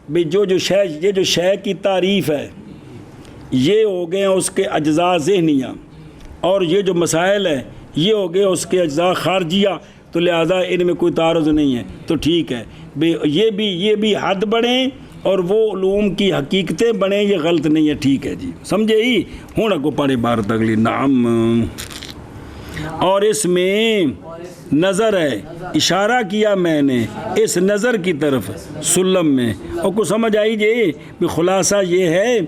بھی جو شے یہ جو شے کی تعریف ہے یہ ہو گئے اس کے اجزاء ذہنیہ، اور یہ جو مسائل ہیں یہ ہو گئے اس کے اجزاء خارجیہ، تو لہٰذا ان میں کوئی تعارض نہیں ہے، تو ٹھیک ہے یہ بھی حد بڑھیں اور وہ علوم کی حقیقتیں بنیں، یہ غلط نہیں ہے، ٹھیک ہے جی، سمجھے ہی ہوں کو پڑھے عبارت اگلی نعم. اور اس میں نظر ہے، اشارہ کیا میں نے اس نظر کی طرف سلم میں، اور کو سمجھ آئی جی بھی خلاصہ یہ ہے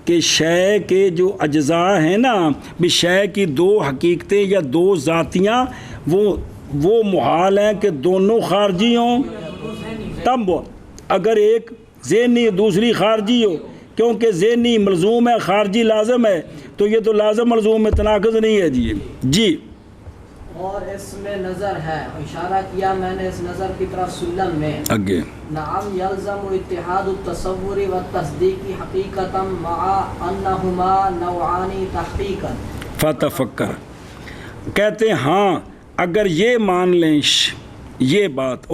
کہ شے کے جو اجزاء ہیں نا، بھی شے کی دو حقیقتیں یا دو ذاتیاں وہ محال ہیں کہ دونوں خارجی ہوں، تب اگر ایک ذہنی دوسری خارجی ہو، کیونکہ ذہنی ملزوم ہے خارجی لازم ہے، تو یہ تو لازم ملزوم میں تناقض نہیں ہے جی. اور اس میں نظر ہے، اشارہ کیا میں نے اس نظر کی طرف سلم میں. آگے نعم یلزم اتحاد التصور والتصدیق حقیقتا مع انہما نوعان تحقیقا. فتفکر کہتے ہیں ہاں اگر یہ مان لیں یہ بات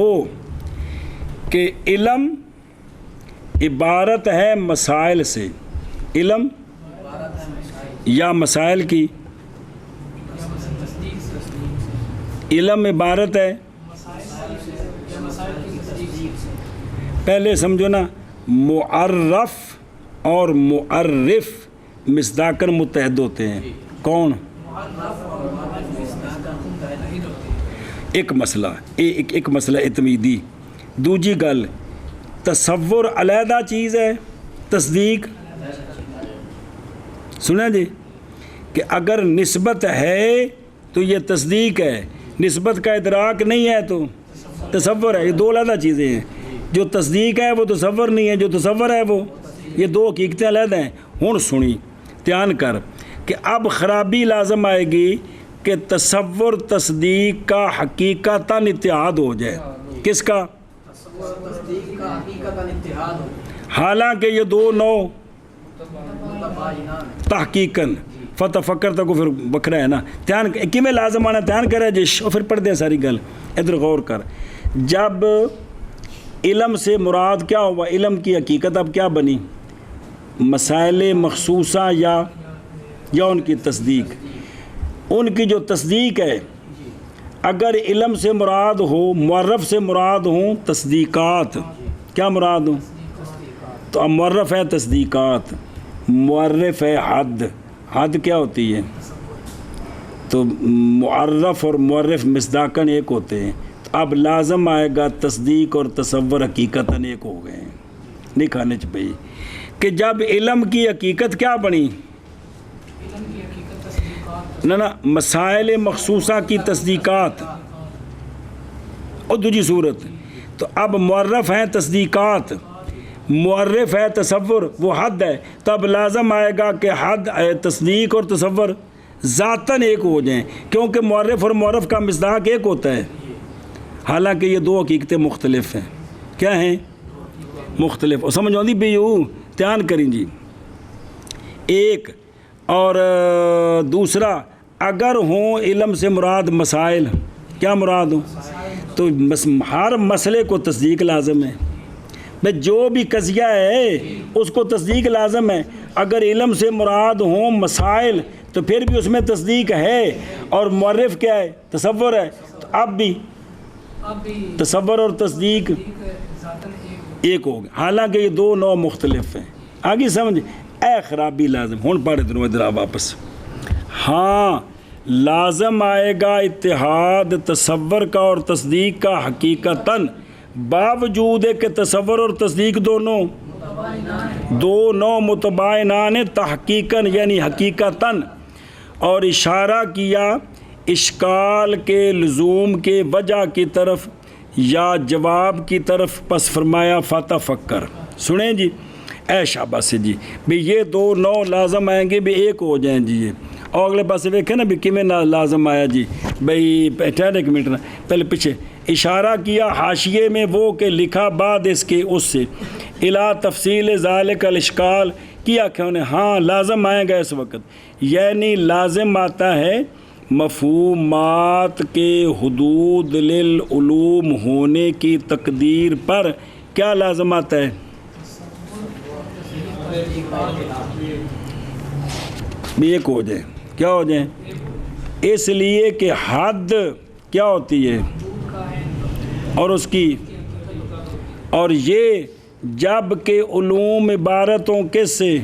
کہ علم عبارت ہے مسائل سے، علم یا مسائل کی، علم عبارت ہے، پہلے سمجھو نا، معرف اور معرف مصداقاً متحد ہوتے ہیں. کون؟ ایک مسئلہ اتمیدی. دوجی گل تصور علیحدہ چیز ہے، تصدیق سنیں جی کہ اگر نسبت ہے تو یہ تصدیق ہے، نسبت کا ادراک نہیں ہے تو تصور ہے. یہ دو علیحدہ چیزیں ہیں، جو تصدیق ہے وہ تصور نہیں ہے، جو تصور ہے وہ، یہ دو حقیقتیں علیحدہ ہیں. ہن سنی دھیان کر کہ اب خرابی لازم آئے گی کہ تصور تصدیق کا حقیقتاً اتحاد ہو جائے. کس کا؟ تصدیق کا حقیقتاً اتحاد ہو، حالانکہ یہ دو نو تحقیقاً. فتفکر تک پھر بکھرا ہے نا، دھیان میں لازم آنا، دھیان کرے جش اور پھر پڑھ دیں ساری گل. ادھر غور کر، جب علم سے مراد کیا ہوا، علم کی حقیقت اب کیا بنی؟ مسائل مخصوصہ یا ان کی تصدیق. ان کی جو تصدیق ہے اگر علم سے مراد ہو، معرف سے مراد ہوں تصدیقات، کیا مراد ہوں؟ تو اب معرف ہے تصدیقات، معرف ہے حد کیا ہوتی ہے؟ تو معرف اور معرف مصداقاً ایک ہوتے ہیں. تو اب لازم آئے گا تصدیق اور تصور حقیقتاً ایک ہو گئے ہیں. نہیں کھانے چاہیے کہ جب علم کی حقیقت کیا بنی؟ نا مسائل مخصوصہ کی تصدیقات، اور دوسری صورت تو اب معرف ہیں تصدیقات، معرف ہے تصور، وہ حد ہے. تب لازم آئے گا کہ حد تصدیق اور تصور ذاتاً ایک ہو جائیں، کیونکہ معرف اور معرف کا مصداق ایک ہوتا ہے، حالانکہ یہ دو حقیقتیں مختلف ہیں. کیا ہیں؟ مختلف. اور سمجھ آتی بھی دھیان کریں جی. ایک اور دوسرا، اگر ہوں علم سے مراد مسائل، کیا مراد ہوں؟ تو ہر مسئلے کو تصدیق لازم ہے. بھائی جو بھی قضیہ ہے اس کو تصدیق لازم ہے. اگر علم سے مراد ہوں مسائل تو پھر بھی اس میں تصدیق ہے، اور معرف کیا ہے؟ تصور ہے. تو اب بھی تصور اور تصدیق ایک ہو گئے، حالانکہ یہ دو نوع مختلف ہیں. آگے سمجھ اے خرابی لازم. ہون پڑھے دنوں ادھر واپس. ہاں لازم آئے گا اتحاد تصور کا اور تصدیق کا حقیقتاً، باوجود ہے کہ تصور اور تصدیق دونوں متباینان تحقیقاً یعنی حقیقتاً. اور اشارہ کیا اشکال کے لزوم کے وجہ کی طرف یا جواب کی طرف، پس فرمایا فتفکر. سنیں جی اے شاباش سے جی بھی یہ دو نو لازم آئیں گے بھی ایک ہو جائیں جی. اور اگلے پاسے دیکھیں نا بھی کیویں لازم آیا جی. بھائی ٹھہر ایک منٹ نا، پہلے پیچھے اشارہ کیا حاشیے میں وہ کہ لکھا بعد اس کے اس سے الا تفصیل ذالک الاشکال کیا کہ انہیں ہاں لازم آئے گا اس وقت، یعنی لازم آتا ہے مفہومات کے حدود للعلوم ہونے کی تقدیر پر کیا لازم آتا ہے؟ ایک ہو جائے، کیا ہو جائے؟ اس لیے کہ حد کیا ہوتی ہے اور اس کی، اور یہ جب کہ علوم عبارتوں کس سے،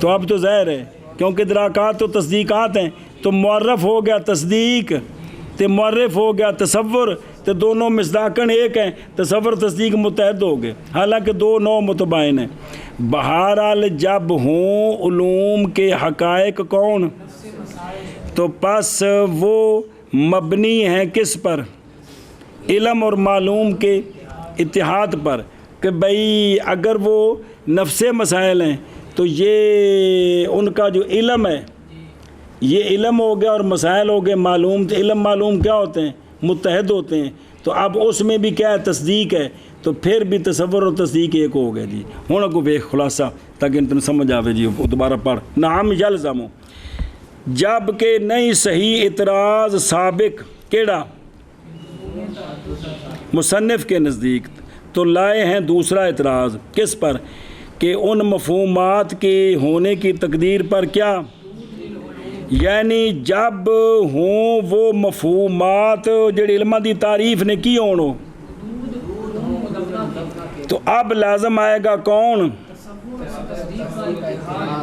تو اب تو ظاہر ہے کیونکہ ادراکات و تصدیقات ہیں، تو معرف ہو گیا تصدیق تے معرف ہو گیا تصور، تو دونوں مصداقاً ایک ہیں، تصور تصدیق متحد ہو گئے، حالانکہ دو نو متباین ہیں۔ بہرحال جب ہوں علوم کے حقائق کون، تو پس وہ مبنی ہیں کس پر؟ علم اور معلوم کے اتحاد پر، کہ بھئی اگر وہ نفس مسائل ہیں تو یہ ان کا جو علم ہے یہ علم ہو گیا اور مسائل ہو گئے معلوم، تو علم معلوم کیا ہوتے ہیں؟ متحد ہوتے ہیں، تو اب اس میں بھی کیا ہے؟ تصدیق ہے، تو پھر بھی تصور اور تصدیق ایک ہو گئے جی۔ ہوں کو بے خلاصہ تاکہ تم سمجھ آوے جی، دوبارہ پڑھ۔ نعم یلزم، جب کہ نہیں صحیح اعتراض سابق کیڑا مصنف کے نزدیک، تو لائے ہیں دوسرا اعتراض کس پر؟ کہ ان مفہومات کے ہونے کی تقدیر پر کیا، یعنی جب ہوں وہ مفہومات جڑے علماء دی تعریف نے کی ہونو، تو اب لازم آئے گا کون؟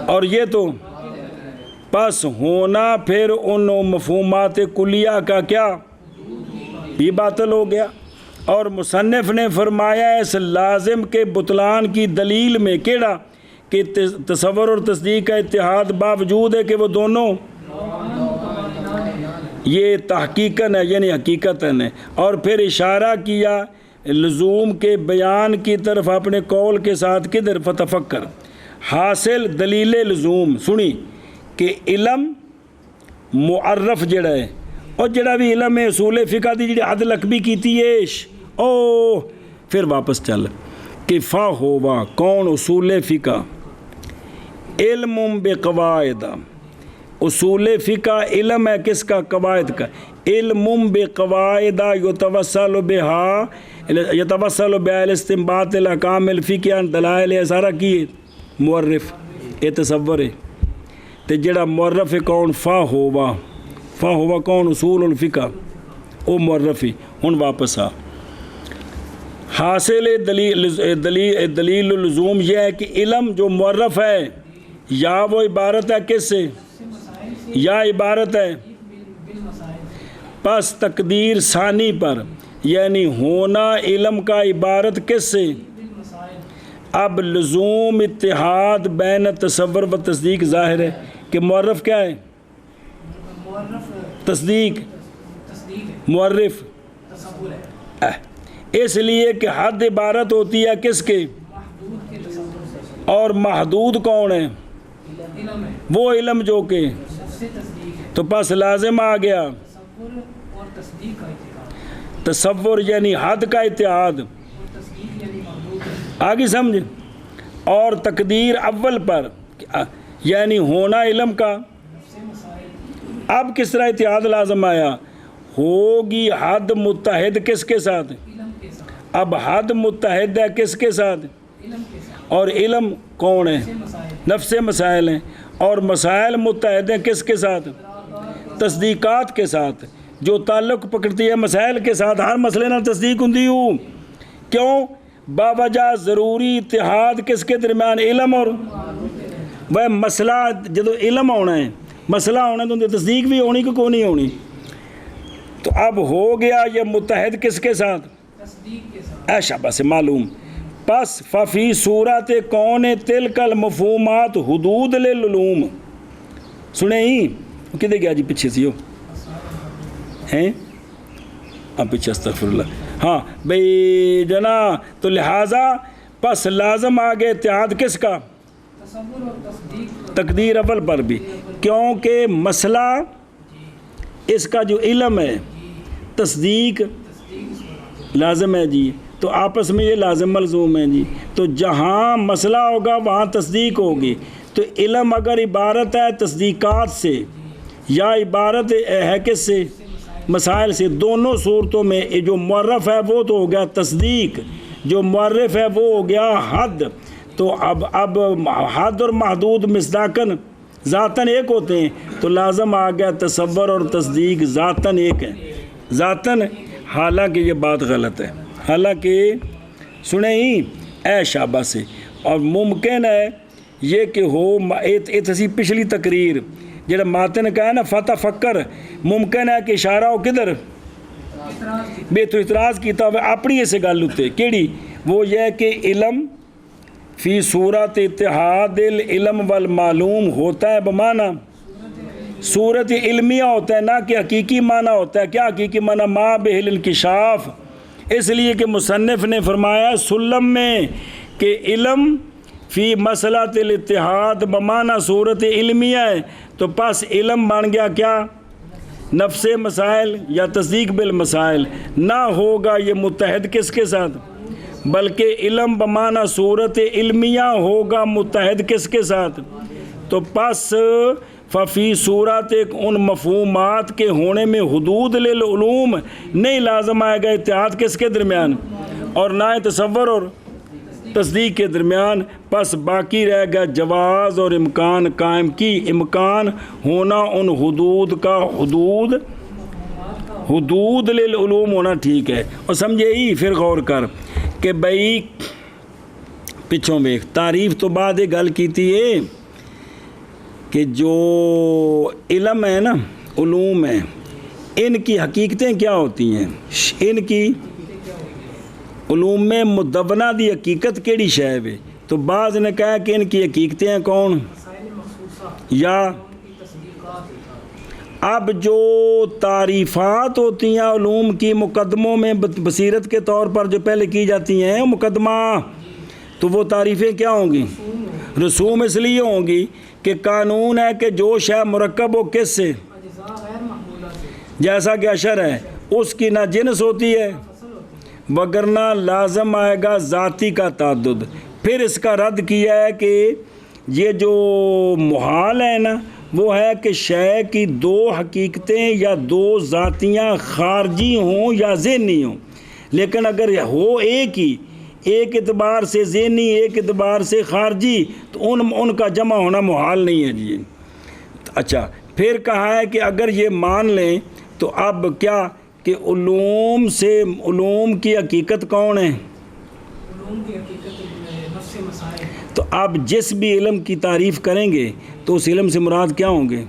اور یہ تو پس ہونا پھر ان مفہومات کلیہ کا کیا بھی باطل ہو گیا۔ اور مصنف نے فرمایا اس لازم کے بطلان کی دلیل میں کیڑا کہ تصور اور تصدیق کا اتحاد باوجود ہے کہ وہ دونوں یہ تحقیقاً ہے یعنی حقیقتاً ہے، اور پھر اشارہ کیا لزوم کے بیان کی طرف اپنے قول کے ساتھ کدھر؟ فتفکر، حاصل دلیل لزوم سنی کہ علم معرف جڑا ہے، اور جڑا بھی علم ہے اصول فقہ دی جڑی حد لقبی کیتی ہے او پھر واپس چل کہ فا ہوا کون اصول فقہ علم بقواعد، اصول فقہ علم ہے کس کا؟ قواعد کا، علم بقواعد یتوسل بها الاستنباط الاحکام الفقہ عن دلائل اشارہ کی معرف یہ تصور ہے، تے جڑا معرف ہے کون؟ فا ہوا کون؟ اصول الفقہ او معرف ہی۔ ہن واپس آ، حاصل دلیل لزوم یہ ہے کہ علم جو معرف ہے یا وہ عبارت ہے کس سے؟ یا عبارت ہے پس تقدیر ثانی پر، یعنی ہونا علم کا عبارت کس سے؟ اب لزوم اتحاد بین تصور و تصدیق ظاہر ہے کہ معرف کیا ہے؟ تصدیق، معرف اس لیے کہ حد عبارت ہوتی ہے کس کے؟ اور محدود کون ہے؟ وہ علم جو کہ، تو پس لازم آ گیا تصور یعنی حد کا اتحاد، آگے سمجھ، اور تقدیر اول پر یعنی ہونا علم کا۔ اب کس طرح اتحاد لازم آیا؟ ہوگی حد متحد کس کے ساتھ؟ اب حد متحد ہے کس کے ساتھ؟ اور علم کون ہے؟ نفس مسائل ہیں، اور مسائل متحد ہیں کس کے ساتھ؟ تصدیقات کے ساتھ، جو تعلق پکڑتی ہے مسائل کے ساتھ، ہر مسئلے نہ تصدیق ہوندی ہو، کیوں؟ باوجہ ضروری اتحاد کس کے درمیان؟ علم اور وہ مسئلہ جدو علم ہونا ہے، مسئلہ ہونا ہے تو تصدیق بھی ہونی کہ نہیں ہونی، تو اب ہو گیا یہ متحد کس کے ساتھ؟ ایشا بس معلوم، پس ففی صورت کون تلک المفہومات حدود للعلوم، سنیں ہی کدھے گیا جی پیچھے سے ہو ہیں اب پیچھے استغفر اللہ، ہاں بھئی جنا، تو لہٰذا پس لازم آگے اتحاد کس کا؟ تقدیر اول پر بھی، کیونکہ مسئلہ اس کا جو علم ہے تصدیق لازم ہے جی، تو آپس میں یہ لازم ملزوم ہے جی، تو جہاں مسئلہ ہوگا وہاں تصدیق ہوگی، تو علم اگر عبارت ہے تصدیقات سے یا عبارت ہے کس سے؟ مسائل سے۔ دونوں صورتوں میں جو معرف ہے وہ تو ہو گیا تصدیق، جو معرف ہے وہ ہو گیا حد۔ تو اب حد اور محدود مصداقاً ذاتاً ایک ہوتے ہیں، تو لازم آ گیا تصور اور تصدیق ذاتاً ایک ہے، ذاتاً۔ حالانکہ یہ بات غلط ہے، حالانکہ سنیں ہی اے شابہ سے، اور ممکن ہے یہ کہ ہو تسی پچھلی تقریر جڑا ماتن کہا ہے نا فتح فکر، ممکن ہے کہ اشارہ ہو کدھر بے تو اعتراض کیتا ہوئے اپنی اسے گل ہوتے کیڑی، وہ یہ کہ علم فی صورت اتحاد العلم والمعلوم ہوتا ہے بمعنی صورت علمیہ ہوتا ہے، نہ کہ حقیقی معنی ہوتا ہے۔ کیا حقیقی معنی؟ ما بہل انکشاف۔ اس لیے کہ مصنف نے فرمایا سلم میں کہ علم فی مسئلۃ الاتحاد بمعنی صورت علمیہ ہے، تو پس علم بن گیا کیا؟ نفس مسائل یا تصدیق بالمسائل۔ نہ ہوگا یہ متحد کس کے ساتھ؟ بلکہ علم بمعنی صورت علمیہ ہوگا متحد کس کے ساتھ؟ تو پس ففی صورت ان مفہومات کے ہونے میں حدود للعلوم نہیں لازم آئے گا اتحاد کس کے درمیان، اور نہ تصور اور تصدیق کے درمیان۔ پس باقی رہ گا جواز اور امکان قائم کی، امکان ہونا ان حدود کا، حدود للعلوم ہونا ٹھیک ہے۔ اور سمجھے ہی پھر غور کر کہ بھئی پچھوں میں تعریف تو بعد ایک گل کیتی ہے کہ جو علم ہے نا، علوم ہیں، ان کی حقیقتیں کیا ہوتی ہیں؟ ان کی علوم میں مدونہ دی حقیقت کیڑی شے ہے؟ تو بعض نے کہا کہ ان کی حقیقتیں ہیں کون؟ یا اب جو تعریفات ہوتی ہیں علوم کی مقدموں میں بصیرت کے طور پر جو پہلے کی جاتی ہیں مقدمہ، تو وہ تعریفیں کیا ہوں گی؟ رسوم اس لیے ہوں گی کہ قانون ہے کہ جو شے مرکب ہو کس سے؟ جیسا کہ اشر ہے اس کی نہ جنس ہوتی ہے وگرنہ لازم آئے گا ذاتی کا تعدد۔ پھر اس کا رد کیا ہے کہ یہ جو محال ہے نا وہ ہے کہ شے کی دو حقیقتیں یا دو ذاتیاں خارجی ہوں یا ذہنی ہوں، لیکن اگر ہو ایک ہی، ایک اعتبار سے ذہنی ایک اعتبار سے خارجی، تو ان کا جمع ہونا محال نہیں ہے جی۔ اچھا پھر کہا ہے کہ اگر یہ مان لیں تو اب کیا کہ علوم سے علوم کی حقیقت کون ہے؟ علوم کی حقیقت نفس مسائل۔ تو اب جس بھی علم کی تعریف کریں گے تو اس علم سے مراد کیا ہوں گے؟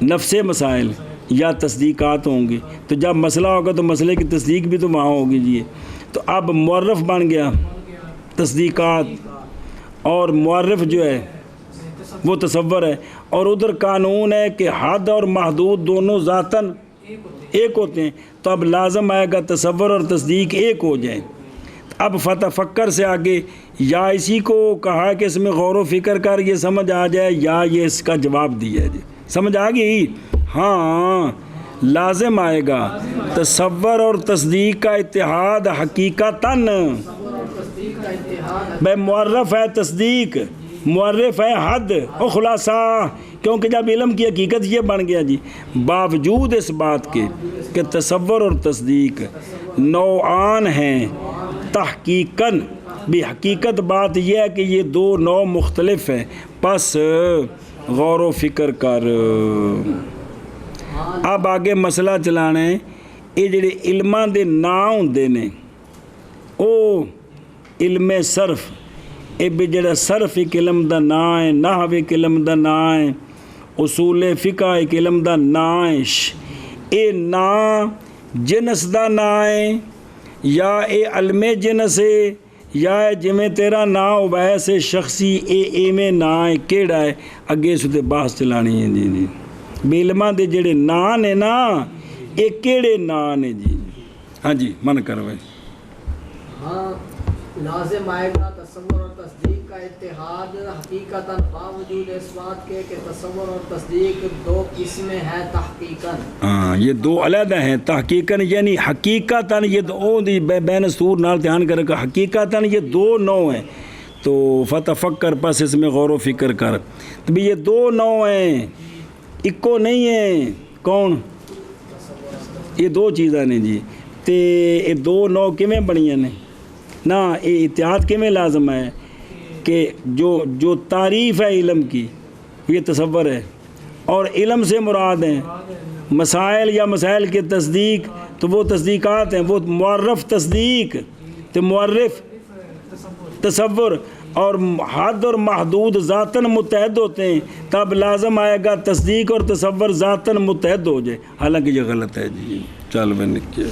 نفس مسائل یا تصدیقات ہوں گی۔ تو جب مسئلہ ہوگا تو مسئلے کی تصدیق بھی تو وہاں ہوگی جی۔ تو اب معرف بن گیا تصدیقات، اور معرف جو ہے وہ تصور ہے، اور ادھر قانون ہے کہ حد اور محدود دونوں ذاتاً ایک ہوتے ہیں، تو اب لازم آئے گا تصور اور تصدیق ایک ہو جائیں۔ اب فتح فکر سے آگے یا اسی کو کہا کہ اس میں غور و فکر کر یہ سمجھ آ جائے، یا یہ اس کا جواب دیا ہے جی۔ سمجھ آ گئی؟ ہاں لازم آئے گا تصور اور تصدیق کا اتحاد حقیقتاً۔ بے معرف ہے تصدیق، معرف ہے حد اور خلاصہ، کیونکہ جب علم کی حقیقت یہ بن گیا جی، باوجود اس بات کے کہ تصور اور تصدیق نوعان ہیں تحقیقاً، بھی حقیقت بات یہ ہے کہ یہ دو نوع مختلف ہیں، پس غور و فکر کر۔ اب آگے مسئلہ چلانا ہے، یہ جڑے علماں دے نام ہوندے نے او علم صرف، اے بھی جڑا صرف ایک علم دا نام ہے، نحو ایک علم دا نام ہے، اصول فقہ ایک علم دا نام ہے، اے نام جنس دا نام ہے یا اے علم جنس ہے یا جویں تیرا نام ہو ویسے شخصی اے ایویں نام ہے کیڑا ہے، اگے ستے بحث چلانی ہے جی جی۔ بے علماں دے جڑے نام نے نا اے کیڑے نام نے جی؟ ہاں جی من کر بھائی۔ ہاں لازم آئے گا تصور اور تصدیق کا اتحاد حقیقتاً، باوجود اس بات کے کہ تصور اور تصدیق دو قسمیں ہیں تحقیقاً۔ ہاں یہ دو علیحدہ ہیں تحقیقاً، یعنی حقیقتاً یہ دو بین سور نال دھیان کر کے حقیقتاً یہ دو نوع ہیں۔ تو فتح فکر پس اس میں غور و فکر کر، تو بھی یہ دو نوع ہیں، اکو نہیں ہے کون یہ دو چیزاں نے جی تے یہ دو نو کیویں بنیاں نے نا یہ اتحاد کیویں لازم ہے کہ جو تعریف ہے علم کی یہ تصور ہے اور علم سے مراد ہیں مسائل یا مسائل کی تصدیق تو وہ تصدیقات ہیں وہ معرف تصدیق تو معرف تصور اور حد اور محدود ذاتاً متحد ہوتے ہیں تب لازم آئے گا تصدیق اور تصور ذاتاً متحد ہو جائے حالانکہ یہ غلط ہے جی چل میں نکے